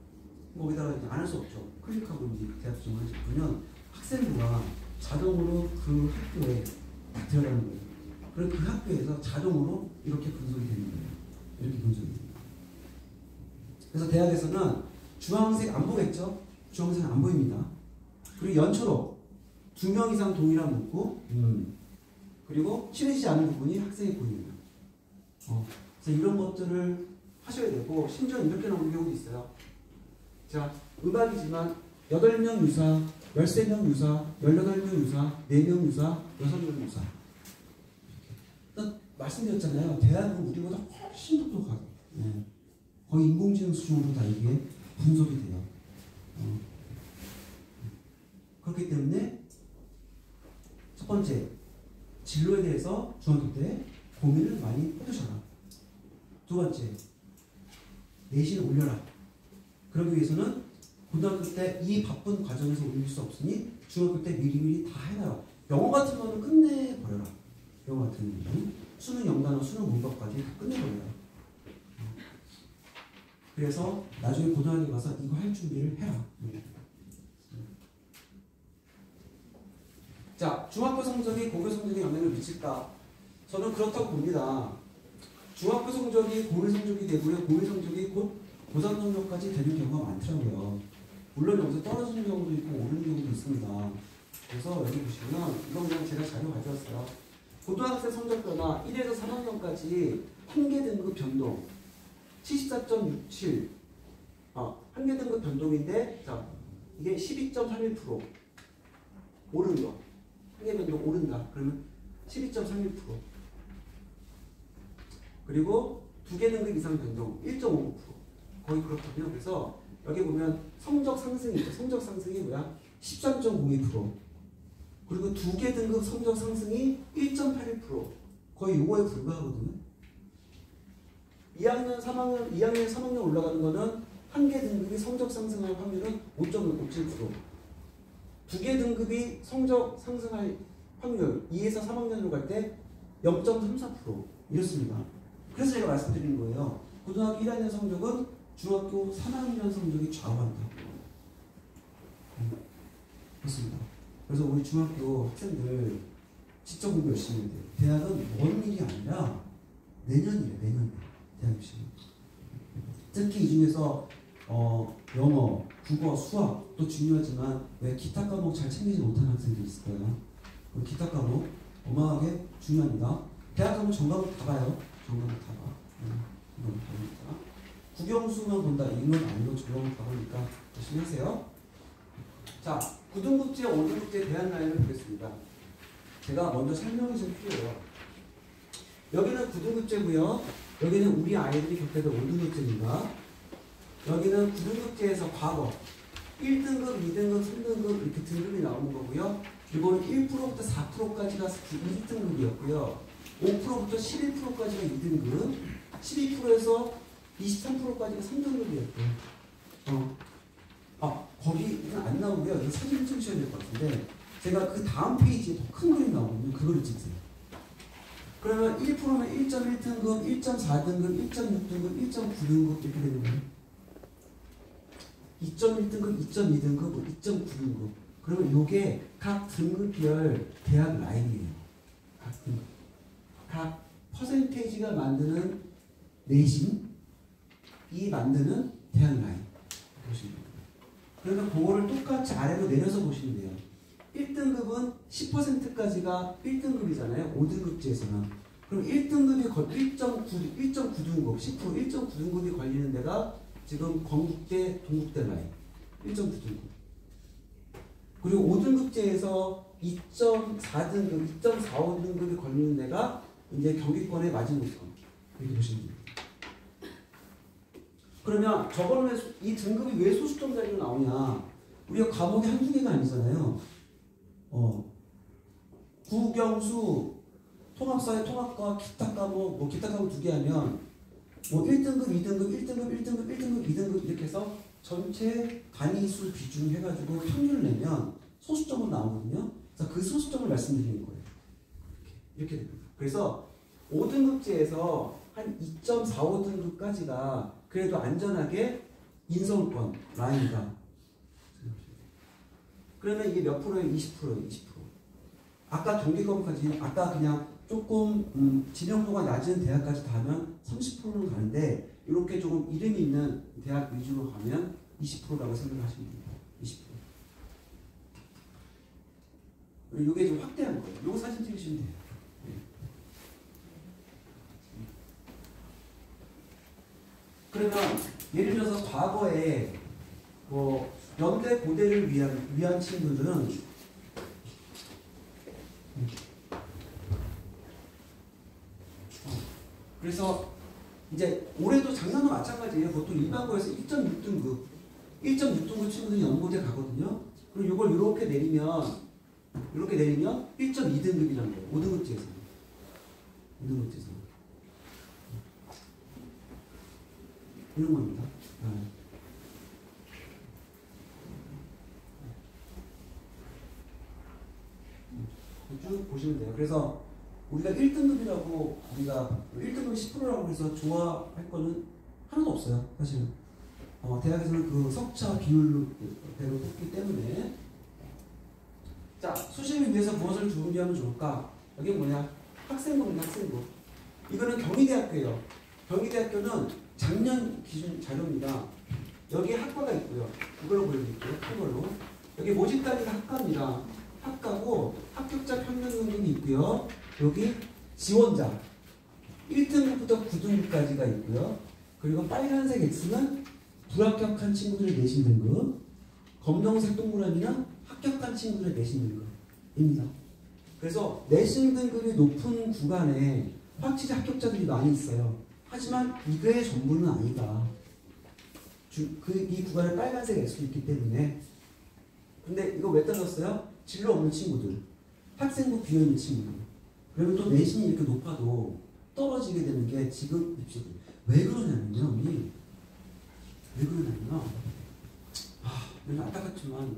거기다가 안 할 수 없죠. 클릭하고 이제 대학 지원을 보면 학생부가 자동으로 그 학교에 딱 들어가는 거예요. 그리고 그 학교에서 자동으로 이렇게 분석이 되는 거예요. 이렇게 분석이 됩니다. 그래서 대학에서는 주황색 안 보겠죠? 주황색 안 보입니다. 그리고 연초록 2명 이상 동일한 문구, 그리고 칠해지지 않은 부분이 학생의 고유예요. 그래서 이런 것들을 하셔야 되고, 심지어 이렇게 나오는 경우도 있어요. 자, 음악이지만 8명 유사, 13명 유사, 18명 유사, 4명 유사, 6명 유사. 말씀드렸잖아요. 대학은 우리보다 훨씬 똑똑하게, 거의 인공지능 수준으로 다 이게 분석이 돼요. 그렇기 때문에 첫 번째, 진로에 대해서 중학교 때 고민을 많이 해두셔라. 두 번째, 내신을 올려라. 그러기 위해서는 고등학교 때 이 바쁜 과정에서 올릴 수 없으니 중학교 때 미리미리 다 해놔라. 영어 같은 거는 끝내버려라. 영어 같은 거는 수능 영단어, 수능 문법까지 다 끝내버려라. 그래서 나중에 고등학교 가서 이거 할 준비를 해라. 자, 중학교 성적이 고교 성적에 영향을 미칠까? 저는 그렇다고 봅니다. 중학교 성적이 고교 성적이 되고요. 고교 성적이 곧 고3 성적까지 되는 경우가 많더라고요. 물론 여기서 떨어지는 경우도 있고 오르는 경우도 있습니다. 그래서 여기 보시면 이건 그냥 제가 자료 가져왔어요. 고등학생 성적 변화 1에서 3학년까지 한계 등급 변동 74.67. 한계 등급 변동인데, 자, 이게 12.31% 오르는 거. 한계 변동 오른다. 그러면 12.31%. 그리고 2개 등급 이상 변동 1.59%. 거의 그렇거든요. 그래서 여기 보면 성적 상승이 있죠. 성적 상승이 뭐야? 13.02%. 그리고 2개 등급 성적 상승이 1.81%. 거의 요거에 불과하거든요. 2학년 3학년 올라가는 거는 한 개 등급이 성적 상승할 확률은 5.57%. 2개 등급이 성적 상승할 확률 2에서 3학년으로 갈 때 0.34% 이렇습니다. 그래서 제가 말씀드리는 거예요. 고등학교 1학년 성적은 중학교 3학년 성적이 좌우한다. 그렇습니다. 그래서 우리 중학교 학생들 진짜 공부 열심히 해야 돼요. 대학은 먼 일이 아니라 내년이래, 내년. 대학 입시. 특히 이 중에서 영어, 국어, 수학도 중요하지만 왜 기타 과목 잘 챙기지 못하는 학생들이 있을 거예요. 기타 과목 어마하게 중요합니다. 대학 가면 전과목 다 봐요. 전과목 다 봐. 이건 다르니까. 국영수만 본다. 이건 아니고 전과목 다 보니까 열심히 하세요. 자, 9등급제, 5등급제 대학 라인을 보겠습니다. 제가 먼저 설명이 좀 필요해요. 여기는 9등급제고요. 여기는 우리 아이들이 겪게 된 5등급제입니다. 여기는 9등급제에서 과거 1등급, 2등급, 3등급 이렇게 등급이 나오는 거고요. 이거는 1%부터 4%까지가 2등급이었고요. 5%부터 11%까지가 2등급, 12%에서 23%까지가 3등급이었고요. 거기는 안 나오고요. 이 사진을 찍으셔야 될 것 같은데 제가 그 다음 페이지에 더 큰 그림 나오거든요. 그거를 찍으세요. 그러면 1%면 1.1등급, 1.4등급, 1.6등급, 1.9등급 이렇게 되는 거예요. 2.1등급, 2.2등급, 2.9등급. 그러면 요게 각 등급별 대학 라인이에요. 각 등급. 각 퍼센테이지가 만드는 내신이 만드는 대학 라인. 보시면 돼요. 그러면 그거를 똑같이 아래로 내려서 보시면 돼요. 1등급은 10%까지가 1등급이잖아요. 5등급제에서는. 그럼 1등급이 1.9등급, 10% 1.9등급이 걸리는 데가 지금 건국대, 동국대 라인. 1.9등급. 그리고 5등급제에서 2.4등급, 2.45등급이 걸리는 데가 이제 경기권의 마지노선. 이렇게 보시면 됩니다. 그러면 저거는 이 등급이 왜 소수점 자리로 나오냐? 우리가 과목이 한두 개가 아니잖아요. 국영수, 통합사회, 통합과 기타 과목, 기타 과목 2개 하면 1등급, 2등급, 1등급, 1등급, 1등급, 2등급 이렇게 해서 전체 단위수 비중 해가지고 평균을 내면 소수점은 나오거든요. 그래서 그 소수점을 말씀드리는 거예요. 이렇게 됩니다. 그래서 5등급제에서 한 2.45등급까지가 그래도 안전하게 인서울권 라인이다. 그러면 이게 몇 프로예요? 20%예요. 20%. 아까 동기권까지 아까 그냥 조금 지명도가 낮은 대학까지 다 하면 30%는 가는데 이렇게 조금 이름이 있는 대학 위주로 가면 20%라고 생각하시면 됩니다. 20%. 이게 좀 확대한 거예요. 요거 사진 찍으시면 돼요. 그러면 예를 들어서 과거에 연대 고대를 위한 친구들은 그래서 이제 올해도 작년도 마찬가지예요. 보통 일반고에서 1.6등급 친구들이 연고대 가거든요. 그럼 이걸 이렇게 내리면 1.2등급이라는 거예요. 5등급제에서. 이런 겁니다. 쭉 보시면 돼요. 그래서 우리가 1등급이라고 우리가 1등급이 10%라고 해서 좋아할 거는 하나도 없어요. 사실은. 대학에서는 그 석차 비율로 대로 뽑기 때문에. 자, 수시를 위해서 무엇을 준비하면 좋을까? 여기 뭐냐? 학생부입니다. 학생부. 이거는 경희대학교예요. 경희대학교는 작년 기준 자료입니다. 여기 학과가 있고요. 이걸로 보여드릴게요. 큰 걸로. 여기 모집 단위가 학과입니다. 학과고 합격자 평균 등급이 있고요. 여기 지원자 1등급부터 9등급까지가 있고요. 그리고 빨간색 X는 불합격한 친구들의 내신 등급, 검정색 동그라미는 합격한 친구들의 내신 등급입니다. 그래서 내신 등급이 높은 구간에 확실히 합격자들이 많이 있어요. 하지만 이게 전부는 아니다. 이 구간에 빨간색 X도 있기 때문에. 근데 이거 왜 떨어졌어요? 진로 없는 친구들, 학생부 비어있는 친구들. 그러면 또 내신이 이렇게 높아도 떨어지게 되는 게 지금 입시들. 왜 그러냐면요. 왜 그러냐면요. 여기 안타깝지만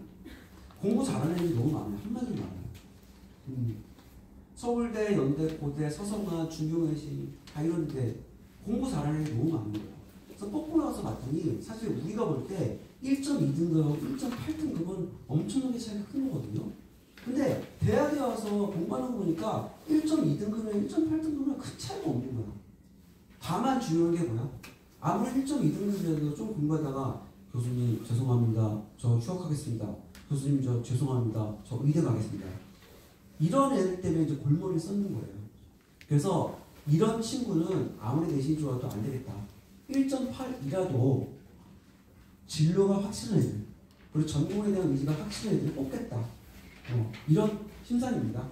공부 잘하는 애들이 너무 많아요. 한마디로 많아요. 서울대, 연대, 고대, 서성한, 중경외시 다 이런데 공부 잘하는 애들이 너무 많은 거예요. 그래서 뽑고 나서 봤더니 사실 우리가 볼 때 1.2등급하고 1.8등급은 엄청나게 차이가 큰 거거든요. 근데 대학에 와서 공부하는 거 보니까 1.2등급이나 1.8등급이나 그 차이가 없는 거야. 다만 중요한 게 뭐야? 아무리 1.2등급이라도 좀 공부하다가 교수님 죄송합니다. 저 휴학하겠습니다. 교수님 저 죄송합니다. 저 의대 가겠습니다. 이런 애들 때문에 이제 골머리를 썩는 거예요. 그래서 이런 친구는 아무리 내신이 좋아도 안 되겠다. 1.8이라도 진로가 확실한 애들, 그리고 전공에 대한 의지가 확실한 애들을 뽑겠다. 이런 심산입니다.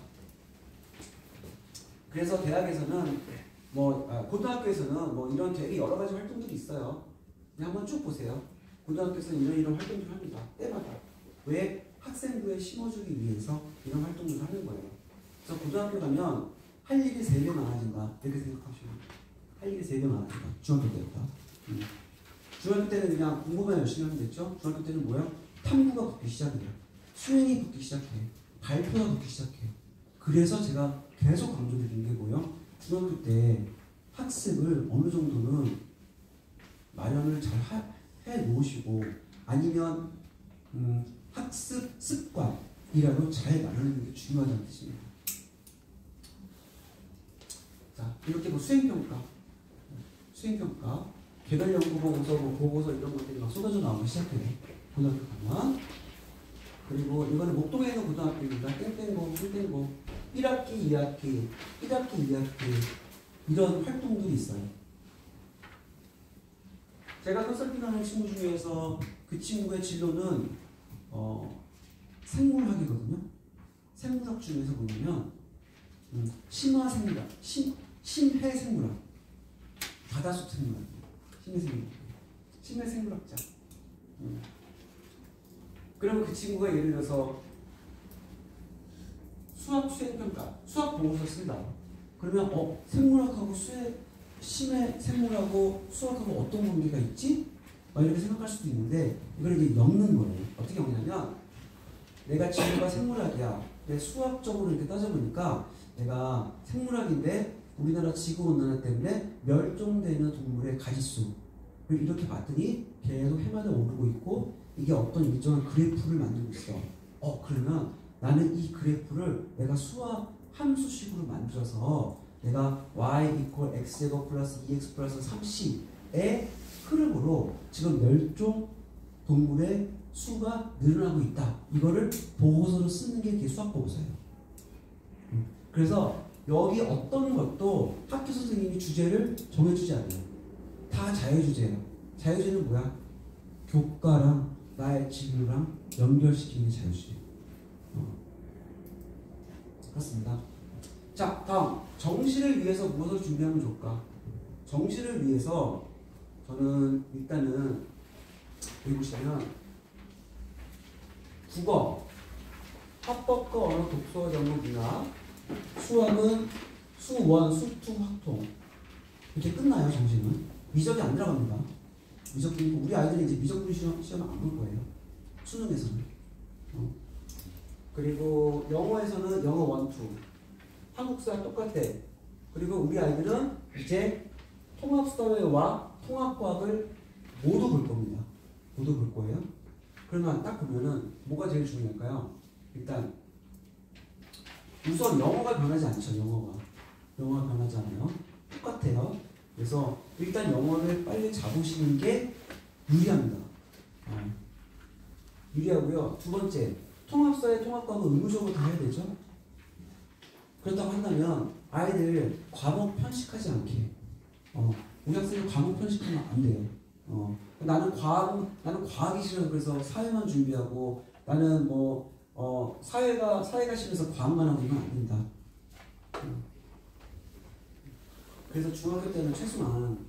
그래서 대학에서는 고등학교에서는 이런 되게 여러 가지 활동들이 있어요. 그냥 한번 쭉 보세요. 고등학교에서는 이런 활동들을 합니다. 때마다. 왜? 학생부에 심어주기 위해서 이런 활동들을 하는 거예요. 그래서 고등학교 가면 할 일이 3배 많아진다. 이렇게 생각하시면 할 일이 3배 많아진다. 중학교 때보다. 중학교 때는 그냥 공부만 열심히 하면 됐죠. 중학교 때는 뭐야? 탐구가 붙기 시작해요. 수행이 붙기 시작해. 발표가 붙기 시작해. 그래서 제가 계속 강조드리는 게 뭐예요? 중학교 때 학습을 어느 정도는 마련을 잘 해 놓으시고 아니면 학습 습관이라도 잘 마련하는 게 중요하다는 뜻입니다. 자, 이렇게 뭐 수행평가, 개별연구보고서, 뭐 보고서 이런 것들이 막 쏟아져 나오기 시작해요. 고등학교 가면. 그리고 이거는 목동에 있는 고등학교입니다. 땡땡고, 1학기, 2학기 이런 활동들이 있어요. 제가 컨설팅하는 친구 중에서 그 친구의 진로는 생물학이거든요. 생물학 중에서 보면 심화생물학, 심해생물학, 바다속 생물학, 심해생물학자. 그러면 그 친구가 예를 들어서 수학 수행평가, 수학 보고서 쓴다. 그러면 생물학하고 심해생물하고 수학하고 어떤 관계가 있지? 이렇게 생각할 수도 있는데 이걸 이제 엮는 거예요. 어떻게 엮냐면 내가 진로가 생물학이야. 근데 수학적으로 이렇게 따져보니까 내가 생물학인데 우리나라 지구온난화 때문에 멸종되는 동물의 가지수를 이렇게 봤더니 계속 해마다 오르고 있고 이게 어떤 일정한 그래프를 만들고 있어. 그러면 나는 이 그래프를 내가 수학 함수식으로 만들어서 내가 y equal x제곱 플러스 2x 플러스 30의 흐름으로 지금 멸종 동물의 수가 늘어나고 있다. 이거를 보고서로 쓰는 게 이게 수학 보고서예요. 그래서 여기 어떤 것도 학교 선생님이 주제를 정해주지 않아요. 다 자유주제예요. 자유주제는 뭐야? 교과랑 나의 진로랑 연결시키는 자유주제. 그렇습니다. 자, 다음 정시를 위해서 무엇을 준비하면 좋을까? 정시를 위해서 저는 일단은 여기 보시면 국어, 합법과 언어 독서 전문 문화, 수학은 수1, 수2, 확통 이렇게 끝나요. 정시는 미적이 안 들어갑니다. 미적 분이 우리 아이들이 이제 미적 분위 시험 안 볼 거예요. 수능에서는. 그리고 영어에서는 영어 1, 2, 한국사 똑같아. 그리고 우리 아이들은 이제 통합사회와 통합과학을 모두 볼 겁니다. 모두 볼 거예요. 그러면 딱 보면은 뭐가 제일 중요할까요? 일단 우선 영어가 변하지 않죠. 영어가 변하지 않아요. 똑같아요. 그래서 일단 영어를 빨리 잡으시는 게 유리합니다. 유리하고요. 두 번째, 통합사회 통합과학은 의무적으로 다 해야 되죠. 그렇다고 한다면 아이들 과목 편식하지 않게 우리 학생은 과목 편식하면 안 돼요. 나는 과학이 싫어서 그래서 사회만 준비하고 나는 사회가 싫어서 과학만 하고 이러면 안 된다. 그래서 중학교 때는 최소한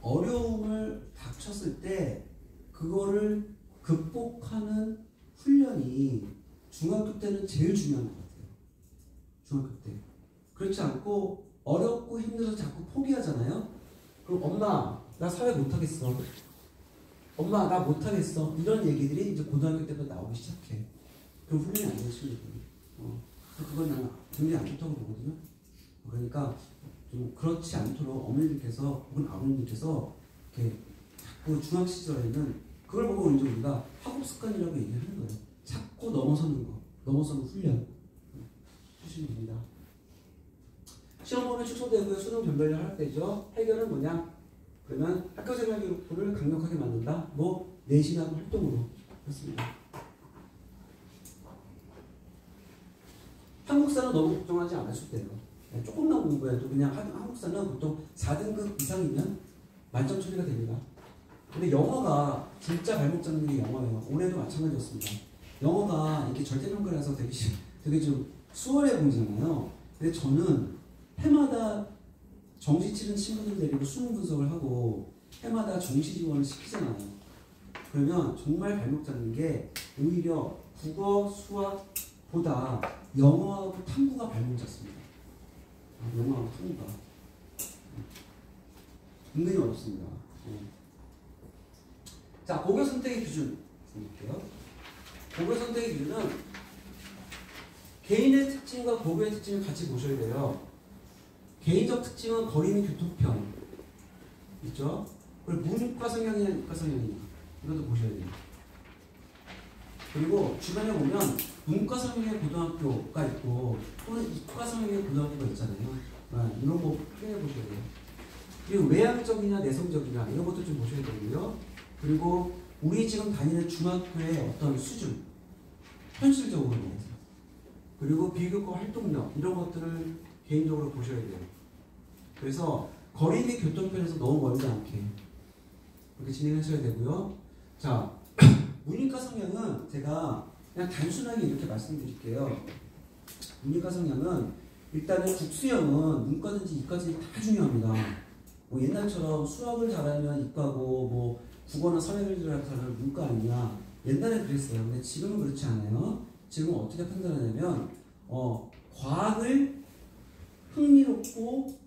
어려움을 닥쳤을 때 그거를 극복하는 훈련이 중학교 때는 제일 중요한 것 같아요. 중학교 때. 그렇지 않고 어렵고 힘들어서 자꾸 포기하잖아요. 그럼 엄마 나 사회 못하겠어. 엄마 나 못하겠어. 이런 얘기들이 이제 고등학교 때부터 나오기 시작해. 그럼 훈련이 안 되는 친구들이. 그건 나는 굉장히 안 좋다고 보거든요. 그러니까 좀 그렇지 않도록 어머니들께서 혹은 아버님들께서 이렇게 자꾸 중학 시절에는 그걸 보고 이제 우리가 학업 습관이라고 얘기하는 거예요. 자꾸 넘어서는 훈련 주시면 됩니다. 시험 보면 취소되고요. 수능 변별력 하락되죠. 해결은 뭐냐? 그러면 학교생활 기록부를 강력하게 만든다. 내신하고 활동으로. 그렇습니다. 한국사는 너무 걱정하지 않으셔도 돼요. 조금만 공부해도 그냥 한국사는 보통 4등급 이상이면 만점 처리가 됩니다. 근데 영어가 진짜 발목 잡는 게 영어예요. 올해도 마찬가지였습니다. 영어가 이렇게 절대평가라서 되게 좀 수월해 보이잖아요. 근데 저는 해마다 정시 치는 친구들 데리고 수능 분석을 하고 해마다 정시 지원을 시키잖아요. 그러면 정말 발목 잡는 게 오히려 국어, 수학보다 영어하고 탐구가 발목 잡습니다. 영어하고 탐구가 은근히 어렵습니다. 자, 고교 선택의 기준 볼게요. 고교 선택의 기준은 개인의 특징과 고교의 특징을 같이 보셔야 돼요. 개인적 특징은 거리 및 교통편 있죠? 그리고 문과 성향이냐 이과 성향이냐 이것도 보셔야 돼요. 그리고 주변에 보면 문과 성향의 고등학교가 있고 또는 이과 성향의 고등학교가 있잖아요. 이런 거 확인해 보셔야 돼요. 그리고 외향적이냐 내성적이냐 이런 것도 좀 보셔야 되고요. 그리고 우리 지금 다니는 중학교의 어떤 수준, 현실적으로 해서 그리고 비교과 활동력 이런 것들을 개인적으로 보셔야 돼요. 그래서 거리 및 교통편에서 너무 멀지 않게 그렇게 진행하셔야 되고요. 자, 문이과 성향은 제가 그냥 단순하게 이렇게 말씀드릴게요. 문이과 성향은 일단은 국수형은 문과든지 이과든지 다 중요합니다. 뭐 옛날처럼 수학을 잘하면 이과고 뭐 국어나 사회를 잘하면 문과 아니냐 옛날에 그랬어요. 근데 지금은 그렇지 않아요. 지금은 어떻게 판단하냐면 과학을 흥미로워하면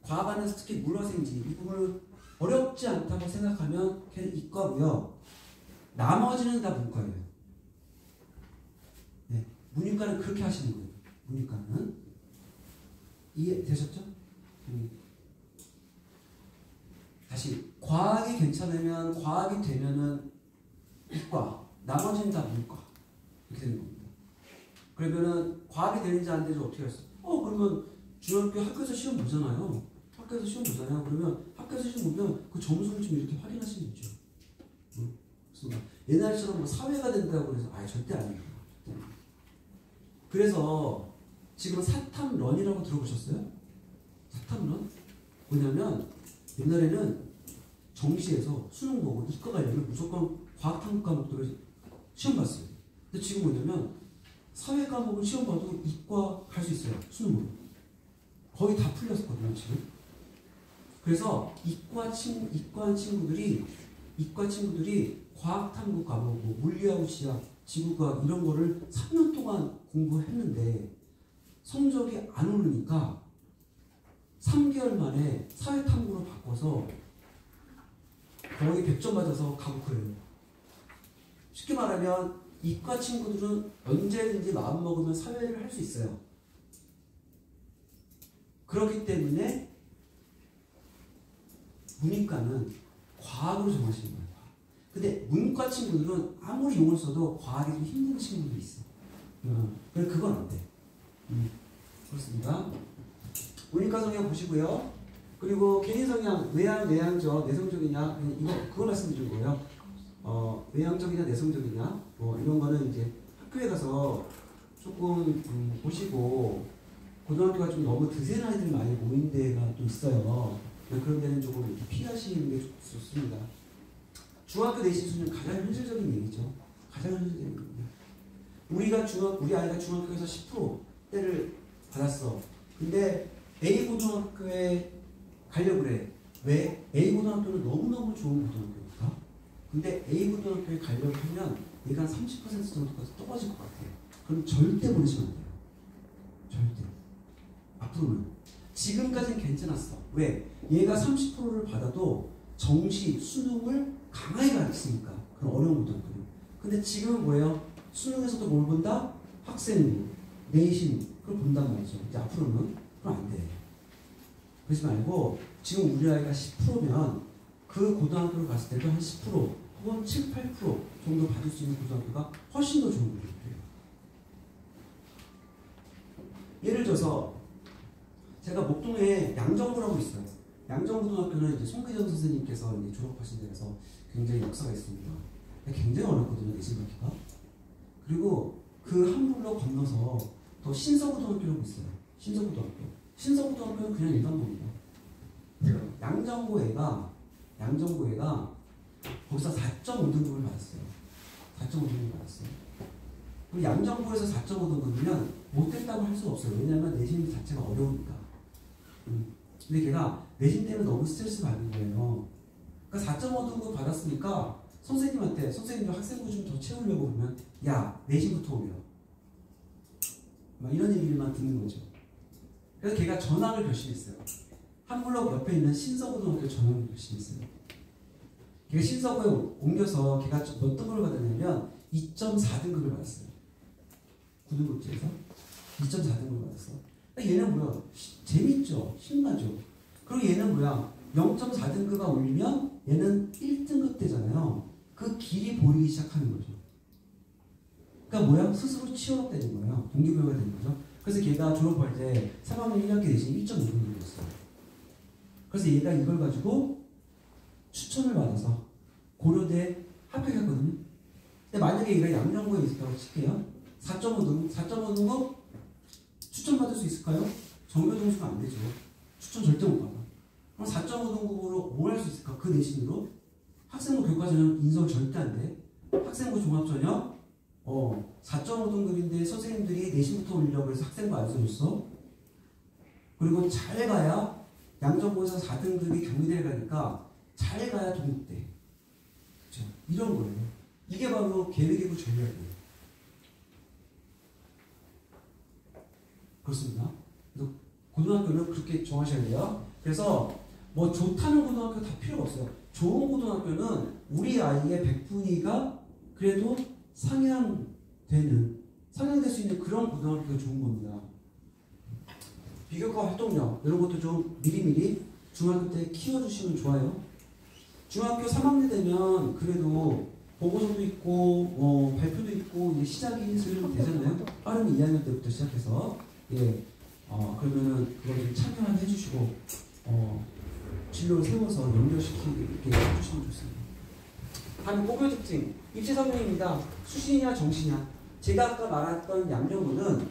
과학 안에서 특히 물화생지 이 부분을 어렵지 않다고 생각하면 걔는 이과고요. 나머지는 다 문과예요. 네, 문이과는 그렇게 하시는 거예요. 문이과는 이해되셨죠? 다시 과학이 괜찮으면 과학이 되면은 이과, 나머지는 다 문과 이렇게 되는 겁니다. 그러면은 과학이 되는지 안 되는지 어떻게 할수? 그러면 중학교 학교에서 시험 보잖아요. 그러면 학교에서 시험 보면 그 점수를 좀 이렇게 확인하시면 되죠. 그래서 옛날처럼 뭐 사회가 된다고 해서 절대 아니에요. 그래서 지금 사탐런이라고 들어보셨어요? 사탐런? 뭐냐면 옛날에는 정시에서 수능 보고 이과 가려면 무조건 과학 탐구 과목들을 시험 봤어요. 근데 지금 뭐냐면 사회 과목을 시험 봐도 이과 갈 수 있어요. 수능으로. 거의 다 풀렸거든요, 지금. 그래서 이과 친구들이 과학 탐구 과목, 뭐 물리하고 지학, 지구과학 이런 거를 3년 동안 공부했는데 성적이 안 오르니까 3개월 만에 사회 탐구로 바꿔서 거의 100점 맞아서 가고크래요. 쉽게 말하면 이과 친구들은 언제든지 마음 먹으면 사회를 할 수 있어요. 그렇기 때문에 문이과는 과학으로 정하시는 거예요. 근데 문과 친구들은 아무리 용을 써도 과학이 좀 힘든 친구들이 있어. 그래 그건 안 돼. 그렇습니다. 문이과 성향 보시고요. 그리고 개인 성향, 외향적, 내성적이냐 그거 말씀드린 거예요. 외향적이냐 내성적이냐 뭐 이런 거는 이제 학교에 가서 조금 보시고 고등학교가 좀 너무 드센 아이들 많이 모인 데가 또 있어요. 그런 데는 조금 이렇게 피하시는 게 좋습니다. 중학교 내신 수준은 가장 현실적인 얘기죠. 가장 현실적인 얘기입니다. 우리 아이가 중학교에서 10%대를 받았어. 근데 A 고등학교에 가려고 그래. 왜? A 고등학교는 너무너무 좋은 고등학교니까. 근데 A 고등학교에 가려고 하면 얘가 한 30% 정도까지 떨어질 것 같아요. 그럼 절대 보내시면 안 돼요. 절대. 앞으로는. 지금까지는 괜찮았어. 왜? 얘가 30%를 받아도 정시, 수능을 강하게 가르치니까. 그런 어려운 고등학교는. 근데 지금은 뭐예요? 수능에서도 뭘 본다? 학생부, 내신, 그걸 본단 말이죠. 이제 앞으로는. 그럼 안 돼. 그러지 말고 지금 우리 아이가 10%면 그 고등학교를 갔을 때도 한 10% 혹은 7, 8% 정도 받을 수 있는 고등학교가 훨씬 더 좋은 고등학교예요. 예를 들어서 제가 목동에 양정고라고 있어요. 양정고등학교는 이제 송기정 선생님께서 이제 졸업하신 데라서 굉장히 역사가 있습니다. 굉장히 어렵거든요, 내신 받기가. 그리고 그 한 불로 건너서 또 신서고등학교라고 있어요. 신서고등학교는 그냥 일반고입니다. 양정고애가 거기서 4.5등급을 받았어요. 4.5등급을 받았어요. 그리고 양정고에서 4.5등급이면 못됐다고 할 수 없어요. 왜냐하면 내신 자체가 어려우니까. 근데 걔가 내신 때문에 너무 스트레스 받는 거예요. 그러니까 4.5등급 받았으니까 선생님도 학생부 좀 더 채우려고 그러면 야, 내신부터 올려. 막 이런 얘기만 듣는 거죠. 그래서 걔가 전학을 결심했어요. 한 블록 옆에 있는 신서고등학교 전형을 열심히 했어요. 걔가 신서고에 옮겨서 걔가 몇 등급을 받았냐면 2.4등급을 받았어요. 9등급제에서 2.4등급을 받았어. 얘는 뭐야? 재밌죠? 신나죠? 그리고 얘는 뭐야? 0.4등급가 올리면 얘는 1등급 되잖아요. 그 길이 보이기 시작하는 거죠. 그러니까 뭐야? 스스로 치열업되는 거예요. 동기부여가 되는 거죠. 그래서 걔가 졸업할 때 3학년 1학기 대신 1.5등급이었어요. 그래서 얘가 이걸 가지고 추천을 받아서 고려대에 합격했거든요. 근데 만약에 얘가 양정고에 있었다고 칠게요. 4.5등급 추천받을 수 있을까요? 정교 점수가 안 되죠. 추천 절대 못 받아. 그럼 4.5등급으로 뭘 할 수 있을까? 그 내신으로 학생부 교과전형 인서 절대 안 돼. 학생부 종합전형 4.5등급인데 선생님들이 내신부터 올리려고 해서 학생부 안 써줬어. 그리고 잘 가야 양정고에서 4등급이 경희대에 가니까 잘 가야 동국대. 그렇죠? 이런 거예요. 이게 바로 계획이고 전략이에요. 그렇습니다. 그래서 고등학교는 그렇게 정하셔야 돼요. 그래서 뭐 좋다는 고등학교 다 필요가 없어요. 좋은 고등학교는 우리 아이의 백분위가 그래도 상향될 수 있는 그런 고등학교가 좋은 겁니다. 비교과 활동력 이런 것도 좀 미리미리 중학교 때 키워주시면 좋아요. 중학교 3학년 되면 그래도 보고서도 있고 발표도 있고 이제 시작이 슬슬 되잖아요. 빠르면 2학년 때부터 시작해서 그러면은 그걸 좀 참여를 해주시고 진로를 세워서 연결시키게 해주시면 좋습니다. 다음 고교 특징 입시 설명입니다. 수시냐 정시냐. 제가 아까 말했던 양정고는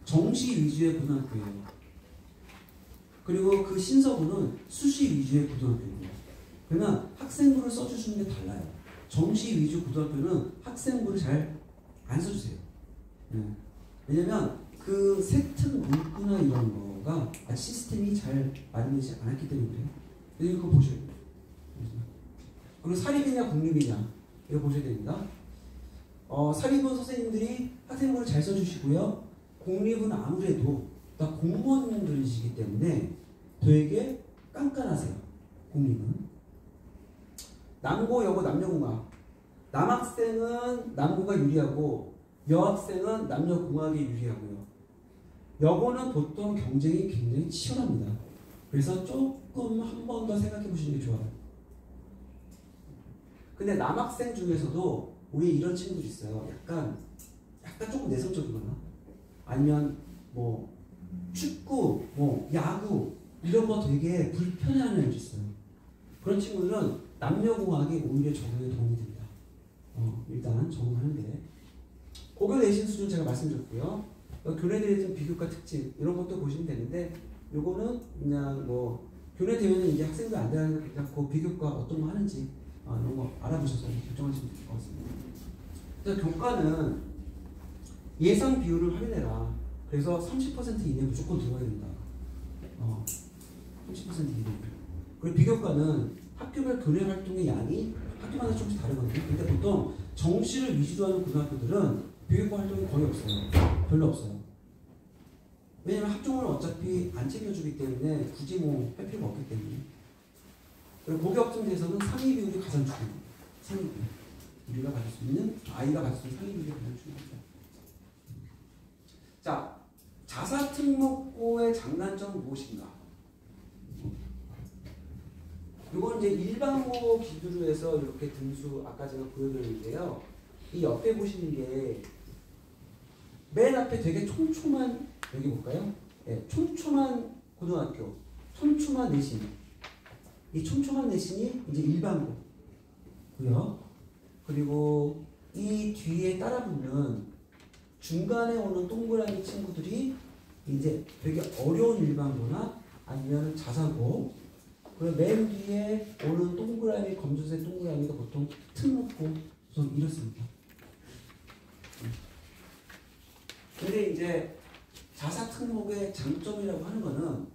정시 위주의 고등학교예요. 그리고 그 신서고는 수시 위주의 고등학교입니다. 그러면 학생부를 써주시는 게 달라요. 정시 위주 고등학교는 학생부를 잘 안 써주세요. 왜냐면 그 세특 문구나 이런 거가 아직 시스템이 잘 마련되지 않았기 때문에 그래요. 이거 보셔야 돼요. 그리고 사립이냐 국립이냐 이거 보셔야 됩니다. 사립은 선생님들이 학생부를 잘 써주시고요. 공립은 아무래도 다 공무원들이시기 때문에 되게 깐깐하세요. 공립은. 남고, 여고, 남녀공학. 남학생은 남고가 유리하고 여학생은 남녀공학이 유리하고요. 여고는 보통 경쟁이 굉장히 치열합니다. 그래서 조금 한 번 더 생각해 보시는 게 좋아요. 근데 남학생 중에서도 우리 이런 친구들 있어요. 약간 조금 내성적이거나 아니면 뭐 축구, 야구 이런 거 되게 불편해하는 애들 있어요. 그런 친구들은 남녀공학이 오히려 적응에 도움이 됩니다. 일단 적응하는 게. 고교 내신 수준 제가 말씀드렸고요. 교내대회 등 비교과 특징 이런 것도 보시면 되는데 요거는 그냥 교내 대회는 이제 학생들 안 되는 거 비교과 어떤 거 하는지 이런 거 알아보셔서 결정하시면 될 것 같습니다. 그래서 교과는 예상 비율을 확인해라. 그래서 30% 이내 무조건 들어가야 된다. 30% 이내. 그리고 비교과는 학교별 교내 활동의 양이 학교마다 조금씩 다르거든요. 근데 보통 정시를 위주로 하는 고등학교들은 비교과 활동이 거의 없어요. 별로 없어요. 왜냐면 학종을 어차피 안 챙겨주기 때문에 굳이 할 필요가 없기 때문에. 그리고 고교학점제에서는 상위 비율이 가장 중요합니다. 상위 비율. 우리가 가질 수 있는, 아이가 가질 수 있는 상위 비율이 가장 중요합니다. 자, 자사특목고의 장단점은 무엇인가? 이건 이제 일반고 기준으로 해서 이렇게 등수 아까 제가 보여드렸는데요. 이 옆에 보시는 게 맨 앞에 되게 촘촘한, 여기 볼까요? 네, 촘촘한 고등학교, 촘촘한 내신. 이 촘촘한 내신이 이제 일반고고요. 그리고 이 뒤에 따라붙는 중간에 오는 동그라미 친구들이 이제 되게 어려운 일반고나 아니면 자사고. 그리고 맨 뒤에 오는 동그라미, 검정색 동그라미가 보통 특목고, 이렇습니다. 근데 이제 자사특목의 장점이라고 하는 거는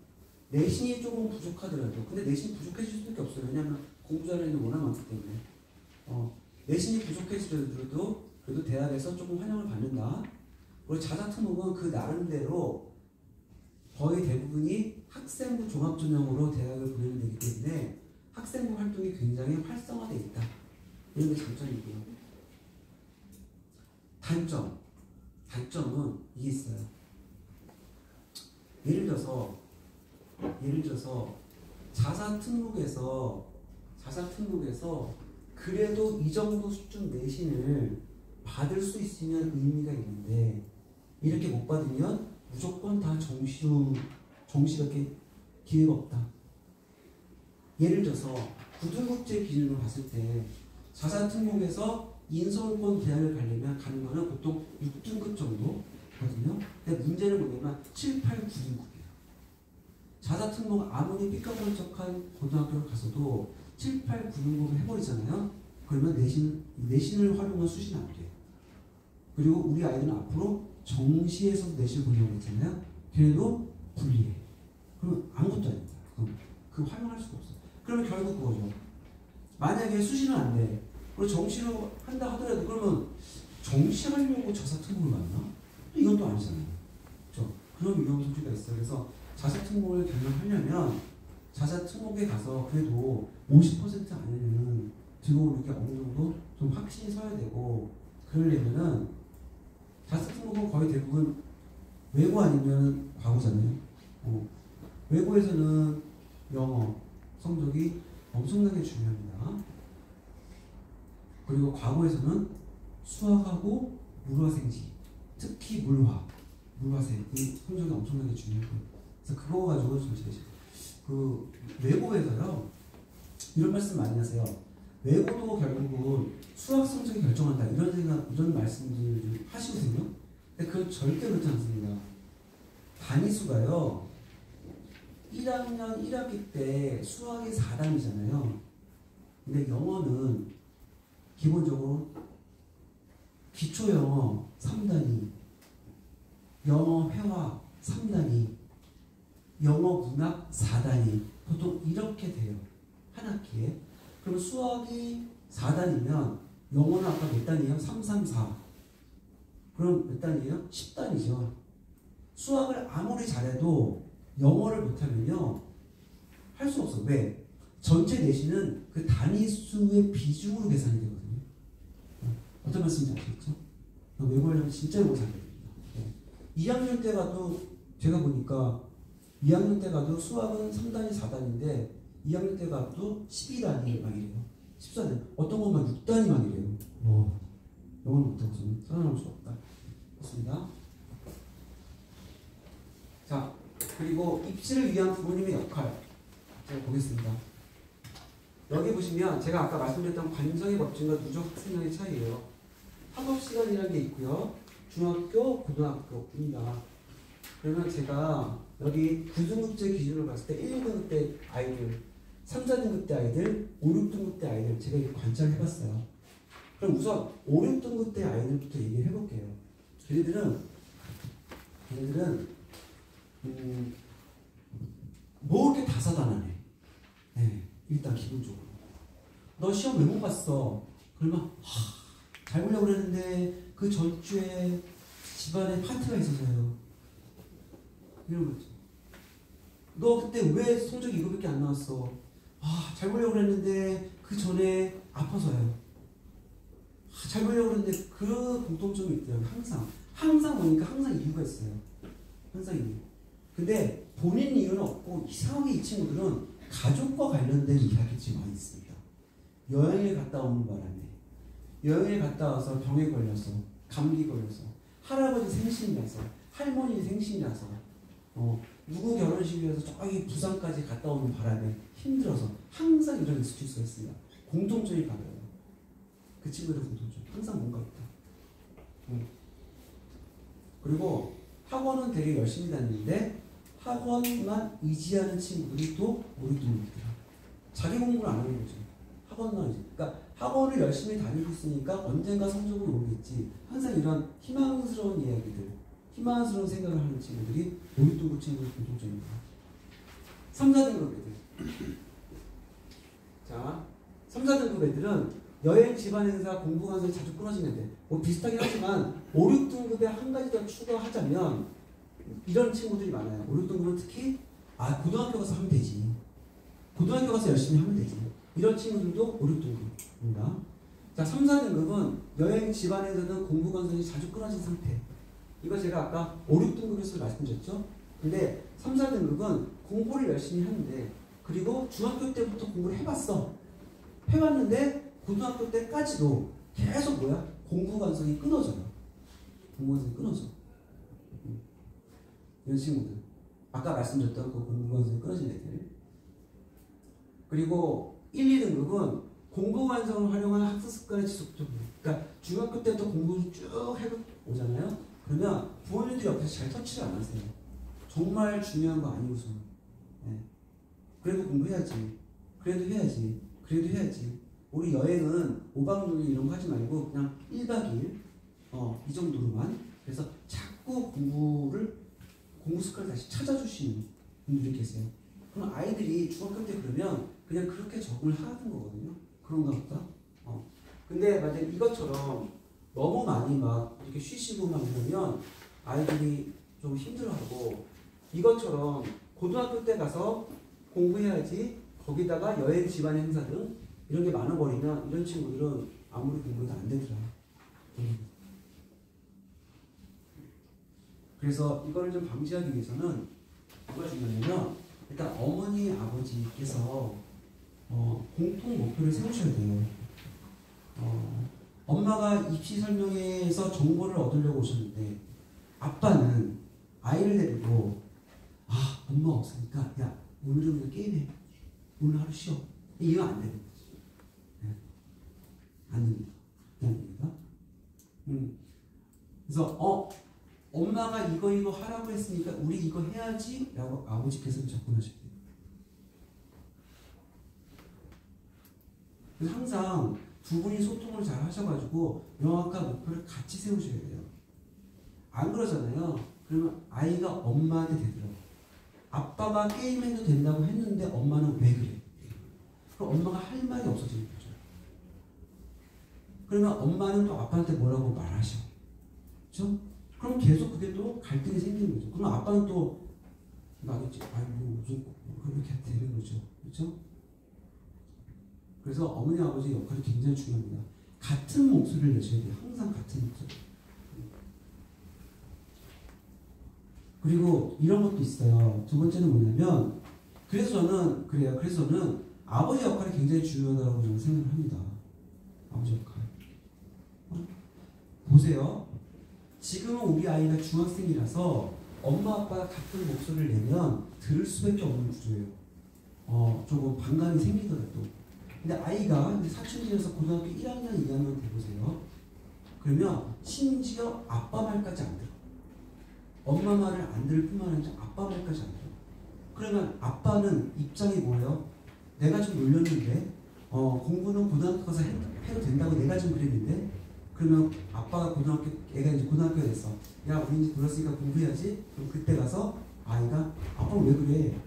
내신이 조금 부족하더라도, 근데 내신이 부족해질 수밖에 없어요. 왜냐하면 공부 잘하는 애들 워낙 많기 때문에. 내신이 부족해지더라도 그래도 대학에서 조금 환영을 받는다. 그리고 자사특목은 그 나름대로 거의 대부분이 학생부 종합전형으로 대학을 보내면 되기 때문에 학생부 활동이 굉장히 활성화되어 있다. 이런 게 장점이고요. 단점은 이게 있어요. 예를 들어서 자사 특목에서 그래도 이 정도 수준 내신을 받을 수 있으면 의미가 있는데 이렇게 못 받으면 무조건 다 정시밖에 기회가 없다. 예를 들어서 구등급제 기준으로 봤을 때 자사 특목에서 인서울권 대학을 가려면 가는 거는 보통 6등급 정도거든요. 근데 문제는 뭐냐면 7, 8, 9등급이에요. 자사 특목 아무리 삐까번쩍한 고등학교를 가서도 7, 8, 9등급을 해버리잖아요. 그러면 내신을 활용한 수시는 안 돼요. 그리고 우리 아이들은 앞으로 정시에서도 내신을 보려고 했잖아요. 걔네도 불리해. 그러면 아무것도 아닙니다. 그 활용할 수가 없어요. 그러면 결국 그거죠. 만약에 수시는 안 돼. 그리고 정시로 한다 하더라도 그러면 정시하려고 자사 특목을 갔나? 이건 또 아니잖아요. 그렇죠? 그런 위험 소지가 있어요. 그래서 자사 특목을 경영하려면 자사 특목에 가서 그래도 50% 안에는 들어오는 게 어느 정도 좀 확신이 서야 되고 그러려면은 자사 특목은 거의 대부분 외고 아니면 과거잖아요. 외고에서는 영어 성적이 엄청나게 중요합니다. 그리고 과거에서는 수학하고 물화생지, 특히 물화생 이 성적이 엄청나게 중요해요. 그래서 그거 가지고 좀 그 외고에서요 이런 말씀 많이 하세요. 외고도 결국은 수학 성적이 결정한다 이런 말씀들 하시거든요. 근데 그건 절대 그렇지 않습니다. 단위수가요 1학년 1학기 때 수학이 4단이잖아요. 근데 영어는 기본적으로 기초영어 3단위, 영어 회화 3단위, 영어 문학 4단위 보통 이렇게 돼요. 한 학기에. 그럼 수학이 4단이면 영어는 아까 몇 단이에요? 3, 3, 4. 그럼 몇 단이에요? 10단이죠. 수학을 아무리 잘해도 영어를 못하면요 할 수 없어. 왜? 전체 내신은 그 단위수의 비중으로 계산이 되거든요. 어떤 말씀인지 아시겠죠? 외고하려면 진짜 영어 잘해야 됩니다. 2학년 때 가도 제가 보니까 2학년 때 가도 수학은 3단위 4단인데 2학년 때 가도 12단위 막 이래요. 14단위. 어떤 건 막 6단위 막 이래요. 영어를 못하고 저는 살아남을 수 없다. 그렇습니다. 자, 그리고 입시를 위한 부모님의 역할 제가 보겠습니다. 여기 보시면 제가 아까 말씀드렸던 관성의 법칙과 누적 학생량의 차이예요. 학업 시간이라는 게 있고요. 중학교, 고등학교입니다. 그러면 제가 여기 9등급제 기준으로 봤을 때 1, 2등급 때 아이들, 3, 4등급 때 아이들, 5, 6등급 때 아이들 제가 이렇게 관찰해봤어요. 그럼 우선 5, 6등급 때 아이들부터 얘기를 해볼게요. 걔네들은 뭐 이렇게 다사다난해. 네, 일단 기본적으로. 너 시험 왜 못 봤어? 그러면 잘 보려고 그랬는데 그 전주에 집안에 파티가 있어서요. 이런 거죠. 너 그때 왜 성적이 이거밖에 안 나왔어? 잘 보려고 그랬는데 그 전에 아파서요. 잘 보려고 그랬는데 그 공통점이 있더라고요. 항상 보니까 항상 이유가 있어요. 항상 이유. 근데 본인 이유는 없고 이상하게 이 친구들은 가족과 관련된 이야기들이 많이 있습니다. 여행을 갔다 오는 바람에 여행을 갔다 와서 병에 걸려서 감기 걸려서 할아버지 생신이라서 할머니 생신이라서 누구 결혼식이라서 저기 부산까지 갔다 오는 바람에 힘들어서 항상 이런 스트레스가 있습니다. 공통점이 가려요. 그 친구들의 공통점 항상 뭔가 있다. 그리고 학원은 되게 열심히 다니는데 학원만 의지하는 친구들이 또 오류둥이더라. 자기 공부를 안 하는 거죠. 학원만 의지. 그러니까 학원을 열심히 다니고 있으니까 언젠가 성적은 오르겠지. 항상 이런 희망스러운 이야기들, 희망스러운 생각을 하는 친구들이 오류둥이 친구의 공통점입니다. 3, 4등급 애들. 자, 3, 4등급 애들은 여행, 집안 행사, 공부 강사에 자주 끊어지는 애. 뭐 비슷하긴 하지만 5, 6등급에 한 가지 더 추가하자면 이런 친구들이 많아요. 5, 6등급은 특히 고등학교 가서 하면 되지. 고등학교 가서 열심히 하면 되지. 이런 친구들도 5, 6등급입니다. 자, 3, 4등급은 여행 집안에서는 공부 관성이 자주 끊어진 상태. 이거 제가 아까 5, 6등급에서 말씀드렸죠. 근데 3, 4등급은 공부를 열심히 하는데, 그리고 중학교 때부터 공부를 해봤어. 해봤는데 고등학교 때까지도 계속 공부 관성이 끊어져요. 공부 관성이 끊어져. 이런 친구들. 아까 말씀드렸던 그 공부 관성이 끊어진 애들. 그리고 1, 2등급은 공부 관성을 활용한 학습 습관의 지속적이에요. 그러니까 중학교 때부터 공부를 쭉 해오잖아요. 그러면 부모님들이 옆에서 잘 터치를 안 하세요. 정말 중요한 거 아니고서. 네. 그래도 공부해야지. 그래도 해야지. 그래도 해야지. 우리 여행은 5박 6일 이런 거 하지 말고 그냥 1박 2일 이 정도로만. 그래서 자꾸 공부 습관을 다시 찾아주시는 분들이 계세요. 그럼 아이들이 중학교 때 그러면 그냥 그렇게 적응을 하는 거거든요. 그런가 보다. 근데 만약에 이것처럼 너무 많이 막 이렇게 쉬시고 막 이러면 아이들이 좀 힘들어하고, 이것처럼 고등학교 때 가서 공부해야지, 거기다가 여행 집안 행사 등 이런 게 많아버리면 이런 친구들은 아무리 공부해도 안 되더라. 그래서 이걸 좀 방지하기 위해서는 뭐가 중요하냐면, 일단 어머니 아버지께서 공통 목표를 세우셔야 돼요. 엄마가 입시 설명회에서 정보를 얻으려고 오셨는데 아빠는 아이를 데리고 엄마 없으니까 야 오늘은 그냥 게임해, 오늘 하루 쉬어, 이거 안 되는 거지. 네. 안 됩니다. 안 됩니다. 그래서 엄마가 이거 하라고 했으니까 우리 이거 해야지 라고 아버지께서는 접근하셔야 돼요. 그래서 항상 두 분이 소통을 잘 하셔가지고 명확한 목표를 같이 세우셔야 돼요. 안 그러잖아요. 그러면 아이가 엄마한테 되더라고요. 아빠가 게임해도 된다고 했는데 엄마는 왜 그래? 그럼 엄마가 할 말이 없어지는 거죠. 그러면 엄마는 또 아빠한테 뭐라고 말하셔. 그렇죠? 그럼 계속 그게 또 갈등이 생기는 거죠. 그럼 아빠는 또 나겠지. 무슨 그렇게 되는 거죠. 그렇죠? 그래서 어머니 아버지 역할이 굉장히 중요합니다. 같은 목소리를 내셔야 돼요. 항상 같은 목소리. 그리고 이런 것도 있어요. 두 번째는 뭐냐면, 그래서 저는 아버지 역할이 굉장히 중요하다고 저는 생각을 합니다. 아버지 역할. 보세요. 지금은 우리 아이가 중학생이라서 엄마 아빠가 같은 목소리를 내면 들을 수밖에 없는 구조예요. 조금 반감이 생기더라도. 근데 아이가 사춘기에서 고등학교 1학년, 2학년 돼보세요. 그러면 심지어 아빠 말까지 안 들어. 엄마 말을 안 들을 뿐만 아니라 아빠 말까지 안 들어. 그러면 아빠는 입장이 뭐예요? 내가 좀 놀렸는데 공부는 고등학교 가서 해도 된다고 내가 좀 그랬는데, 그러면 아빠가 애가 이제 고등학교가 됐어. 야, 우리 이제 놀았으니까 공부해야지. 그럼 그때 가서 아이가 아빠 왜 그래?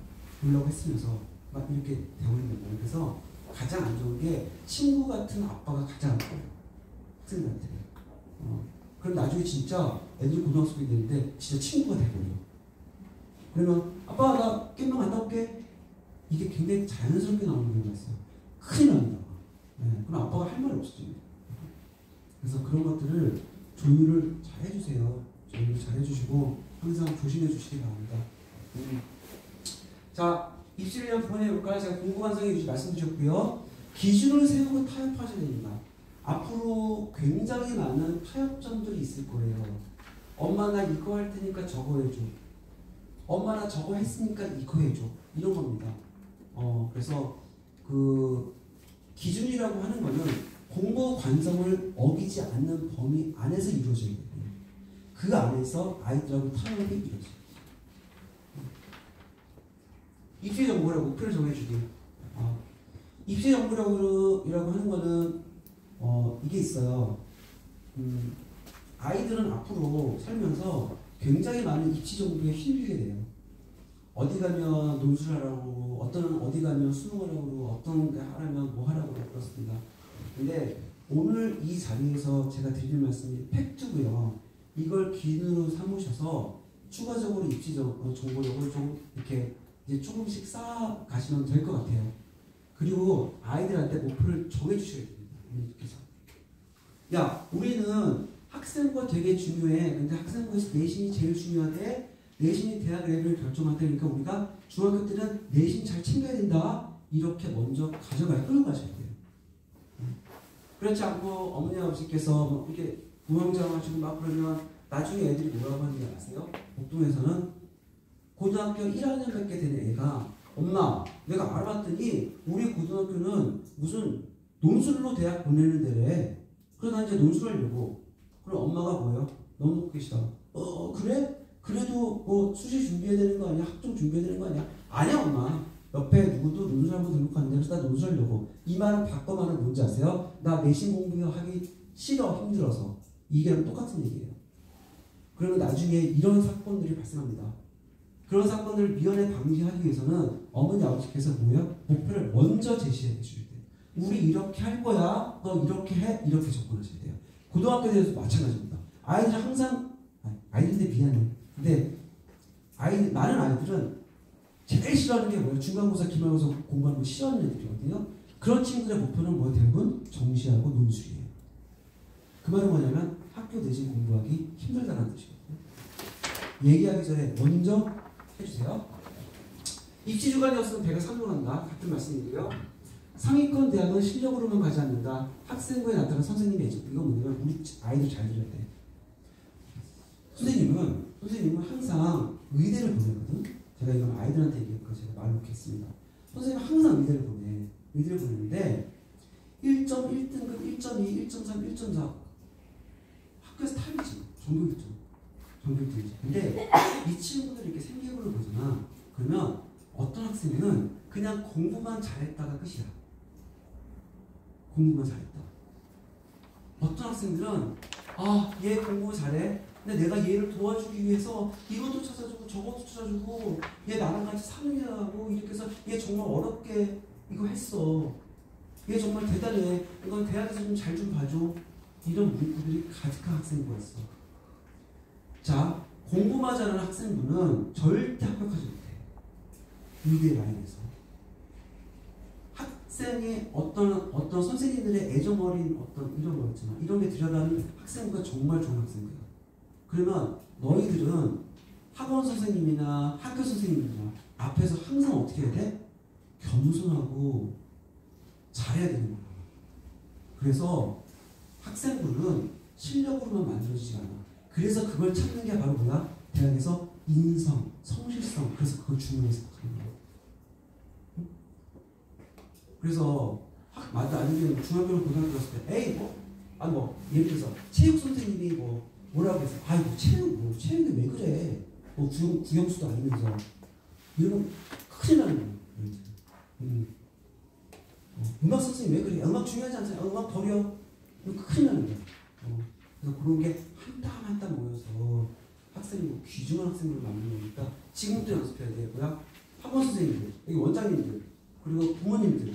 그러려고 했으면서 막 이렇게 되고 있는 거예요. 그래서 가장 안 좋은 게 친구 같은 아빠가 가장 안 좋아요. 학생들한테. 그럼 나중에 진짜 애들이 고등학생이 되는데 진짜 친구가 돼버려. 그러면 아빠 나 게임방 갔다 올게. 이게 굉장히 자연스럽게 나오는 경우가 있어요. 큰일 납니다. 네, 그럼 아빠가 할 말이 없어집니다. 그래서 그런 것들을 조율을 잘 해주세요. 조율을 잘 해주시고 항상 조심해 주시기 바랍니다. 자, 입시를 위한 부분의 효과를 제가 공부 관성에 말씀드렸고요. 기준을 세우고 타협하셔야 됩니다. 앞으로 굉장히 많은 타협점들이 있을 거예요. 엄마 나 이거 할 테니까 저거 해줘. 엄마 나 저거 했으니까 이거 해줘. 이런 겁니다. 그래서 그 기준이라고 하는 거는 공부 관성을 어기지 않는 범위 안에서 이루어져야 돼요. 그 안에서 아이들하고 타협이 이루어져요. 입시 정보라고 목표를 정해주기. 입시 정보라고 하는 거는 이게 있어요. 아이들은 앞으로 살면서 굉장히 많은 입시 정보에 휘둘리게 돼요. 어디 가면 논술을 하라고, 어디 가면 수능을 하라고, 어떤 데 하라면 뭐 하라고 그렇습니다. 근데 오늘 이 자리에서 제가 드릴 말씀이 팩트고요. 이걸 기준으로 삼으셔서 추가적으로 입시적 정보력을 좀 이렇게 이제 조금씩 쌓아 가시면 될 것 같아요. 그리고 아이들한테 목표를 정해주셔야 됩니다. 어머니께서. 야, 우리는 학생부가 되게 중요해. 근데 학생부에서 내신이 제일 중요하대. 내신이 대학 레벨을 결정한다. 그러니까 우리가 중학교 때는 내신 잘 챙겨야 된다. 이렇게 먼저 끌고 가셔야 돼요. 그렇지 않고 어머니 아버지께서 뭐 이렇게 우왕좌왕하시고 막 그러면 나중에 애들이 뭐라고 하는지 아세요? 복동에서는 고등학교 1학년밖에 되는 애가 엄마 내가 알아봤더니 우리 고등학교는 무슨 논술로 대학 보내는 데래. 그래서 난 이제 논술하려고. 그럼 엄마가 뭐예요? 너무 높고 계시다. 그래? 그래도 뭐 수시 준비해야 되는 거 아니야? 학종 준비해야 되는 거 아니야? 아니야 엄마. 옆에 누구도 논술하고 등록하는 데서 나 논술하려고. 이 말은 바꿔말은 뭔지 아세요? 나 내신 공부하기 싫어. 힘들어서. 이게랑 똑같은 얘기예요. 그러면 나중에 이런 사건들이 발생합니다. 그런 사건들을 미연에 방지하기 위해서는 어머니 아버지께서 뭐예요? 목표를 먼저 제시해 주셔야 돼요. 우리 이렇게 할 거야. 너 이렇게 해. 이렇게 접근하셔야 돼요. 고등학교에 대해서 마찬가지입니다. 아이들은 항상 아이들인데 미안해. 근데 많은 아이들은 제일 싫어하는 게 뭐예요? 중간고사, 기말고사 공부하는 거 싫어하는 애들이거든요. 그런 친구들의 목표는 뭐 대부분 정시하고 논술이에요. 그 말은 뭐냐면 학교 내신 공부하기 힘들다는 뜻이거든요. 얘기하기 전에 먼저 해주세요. 입시 주간이었으면 배가 산으로 간다. 같은 말씀이고요. 상위권 대학은 실력으로만 가지 않는다. 학생부에 나타난 선생님의 애정. 이거 뭐냐면 우리 아이들 잘 들어야 돼. 선생님은 항상 의대를 보내거든. 제가 이건 아이들한테 얘기하니까 제가 말 놓겠습니다. 선생님은 항상 의대를 보내는데 1.1등급, 1.2, 1.3, 1.4 학교에서 탑이지. 전교 1등이지. 근데 이 친구들이 이렇게 생계부를 보잖아. 그러면 어떤 학생은 그냥 공부만 잘했다가 끝이야. 공부만 잘했다. 어떤 학생들은 얘 공부 잘해. 근데 내가 얘를 도와주기 위해서 이것도 찾아주고 저것도 찾아주고 얘 나랑 같이 상의하고 이렇게 해서 얘 정말 어렵게 이거 했어. 얘 정말 대단해. 이건 대학에서 좀 잘 좀 봐줘. 이런 문구들이 가득한 학생부였어. 자, 공부만 잘하는 학생부는 절대 합격하지 못해. 의대 라인에서. 학생의 어떤 선생님들의 애정 어린 이런 거 있잖아. 이런 게 들여다는 학생부가 정말 좋은 학생부야. 그러면 너희들은 학원 선생님이나 학교 선생님이나 앞에서 항상 어떻게 해야 돼? 겸손하고 잘해야 되는 거야. 그래서 학생부는 실력으로만 만들어지지 않아. 그래서 그걸 찾는 게 바로 뭐야? 대학에서 인성, 성실성. 그래서 그걸 중요해서 하는 거야. 그래서 아니면 중학교 고등학교 갔을 때 예를 들어서 체육 선생님이 뭐라고 해서 체육이 왜 그래? 국영수도 아니면서 이러면 큰일 나는 거야. 음악 선생님 왜 그래? 음악 중요하지 않잖아요. 음악 버려. 큰일 나는 거야. 그래서 그런 게 한 땀 모여서 학생이 귀중한 학생들을 만드는 거니까 지금부터 연습해야 돼요. 뭐야? 학원 선생님들, 여기 원장님들, 그리고 부모님들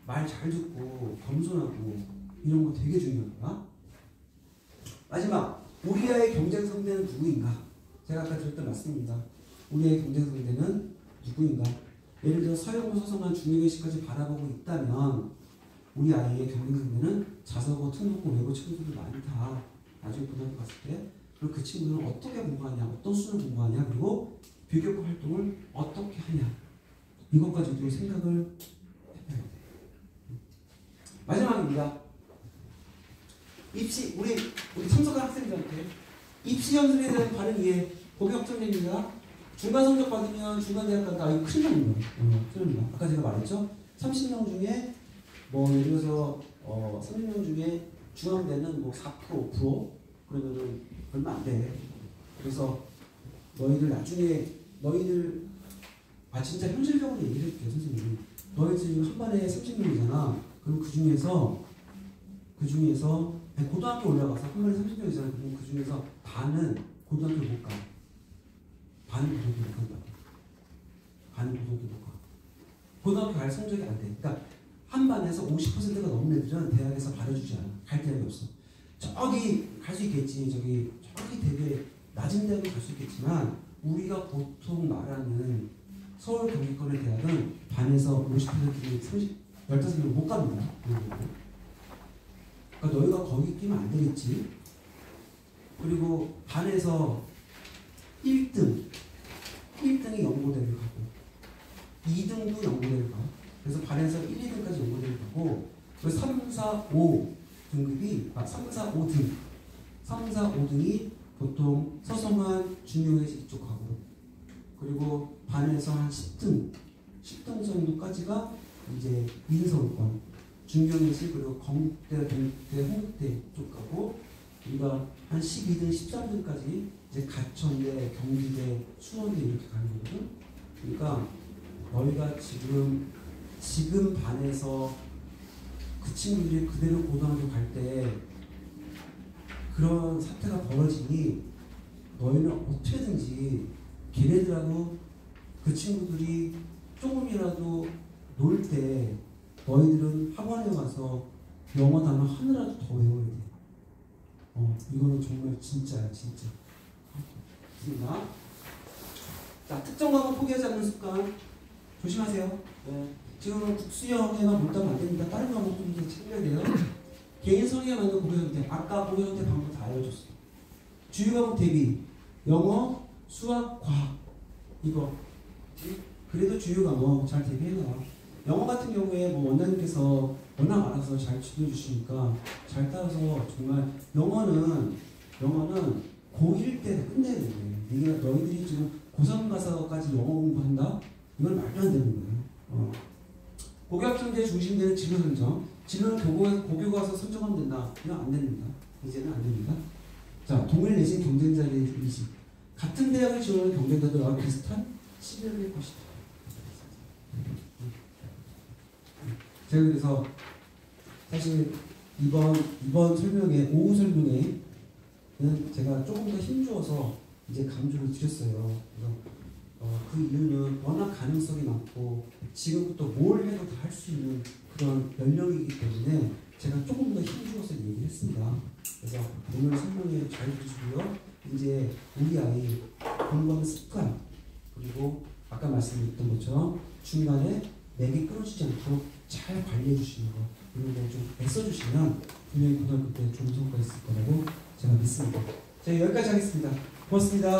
말 잘 듣고 겸손하고 이런 거 되게 중요하다. 마지막, 우리의 경쟁 상대는 누구인가? 제가 아까 드렸던 말씀입니다. 우리의 경쟁 상대는 누구인가? 예를 들어 서영호, 서성한, 중국의 시까지 바라보고 있다면 우리 아이의 경쟁 상대는 자서고, 특목고, 외고 친구들이 많다. 나중에 고등학교 갔을 때 그리고 그 친구들은 어떻게 공부하냐, 어떤 수준을 공부하냐, 그리고 비교과 활동을 어떻게 하냐, 이것까지 우리 생각을 해봐야 돼. 마지막입니다. 입시, 우리 참석한 학생들한테 입시 연습에 대한 바른 이해, 그게 확정됩니다. 중간 성적 받으면 중간 대학 간다. 이거 큰일 납니다. 큰일 납니다. 아까 제가 말했죠? 30명 중에 예를 들어서 30명 중에 중앙대는 4%, 5% 그러면은 얼마 안 돼. 그래서 너희들 나중에 진짜 현실적으로 얘기를 해줄게요, 선생님이. 너희 지금 한 반에 30명이잖아. 그럼 그 중에서 고등학교 올라가서 한 반에 30명이잖아. 그럼 그 중에서 반은 고등학교 못 가. 반은 고등학교 못 간다. 반은 고등학교 못 가. 고등학교 갈 성적이 안 돼. 그러니까 한 반에서 50%가 넘는 애들은 대학에서 받아주지 않아. 갈 대학이 없어. 저기 갈 수 있겠지. 저기 되게 낮은 대학은 갈 수 있겠지만 우리가 보통 말하는 서울 경기권의 대학은 반에서 50%는 15명 못 갑니다. 그러니까 너희가 거기 끼면 안 되겠지. 그리고 반에서 1등이 연고대를 가고 2등도 연고대를 가. 그래서 반에서 1, 2등까지 연고대를 가고 3, 4, 5 등급이 3, 4, 5등 3, 4, 5등이 보통 서성한 중요해지 이쪽 가고 그리고 반에서 한 10등 정도까지가 이제 민서울권 중경외시 그리고 건국대, 동국대, 홍국대 쪽 가고 우리가 한 12등, 13등까지 이제 가천대, 경기대, 수원대 이렇게 가는 거거든. 그러니까 너희가 지금 반에서 그 친구들이 그대로 고등학교 갈 때 그런 사태가 벌어지니 너희는 어떻게든지 걔네들하고 그 친구들이 조금이라도 놀 때 너희들은 학원에 가서 영어 단어 하나라도 더 외워야 돼. 이거는 정말 진짜야, 진짜. 있습니다. 자, 특정 과목 포기하지 않는 습관 조심하세요. 네. 지금은 국수형에만 못하면 안 됩니다. 다른 과목도 좀 챙겨야 돼요. 개인 성향에 맞는 고교 선택. 아까 고교 선택 방법 다 알려줬어요. 주요 과목 대비 영어, 수학, 과학 이거. 그래도 주요 과목 잘 대비해놔. 영어 같은 경우에 뭐 원장님께서 워낙 알아서 잘 지도해 주시니까 잘 따라서 정말 영어는 고1 때 끝내야 돼. 너희들이 지금 고3 가서까지 영어 공부한다? 이건 말도 안 되는 거예요. 고교학생제 중심되는 진로 선정. 진로는 고교 가서 선정하면 된다. 이건 안 됩니다. 이제는 안 됩니다. 자, 동일 내신 경쟁자의 의식. 같은 대학을 지원하는 경쟁자들과 비슷한 시련일 것이다. 제가 그래서 사실 이번 설명회, 오후 설명회는 제가 조금 더 힘주어서 이제 강조를 드렸어요. 그래서 그 이유는 워낙 가능성이 많고 지금부터 뭘 해도 다 할 수 있는 그런 연령이기 때문에 제가 조금 더 힘주어서 얘기를 했습니다. 그래서 오늘 설명회 잘 들으시고요. 이제 우리 아이 공부하는 습관 그리고 아까 말씀드렸던 것처럼 중간에 맥이 끊어지지 않도록 잘 관리해 주시는 거 이런 거 좀 애써주시면 분명히 고등학교 때 좋은 성과 있을 거라고 제가 믿습니다. 자, 여기까지 하겠습니다. 고맙습니다.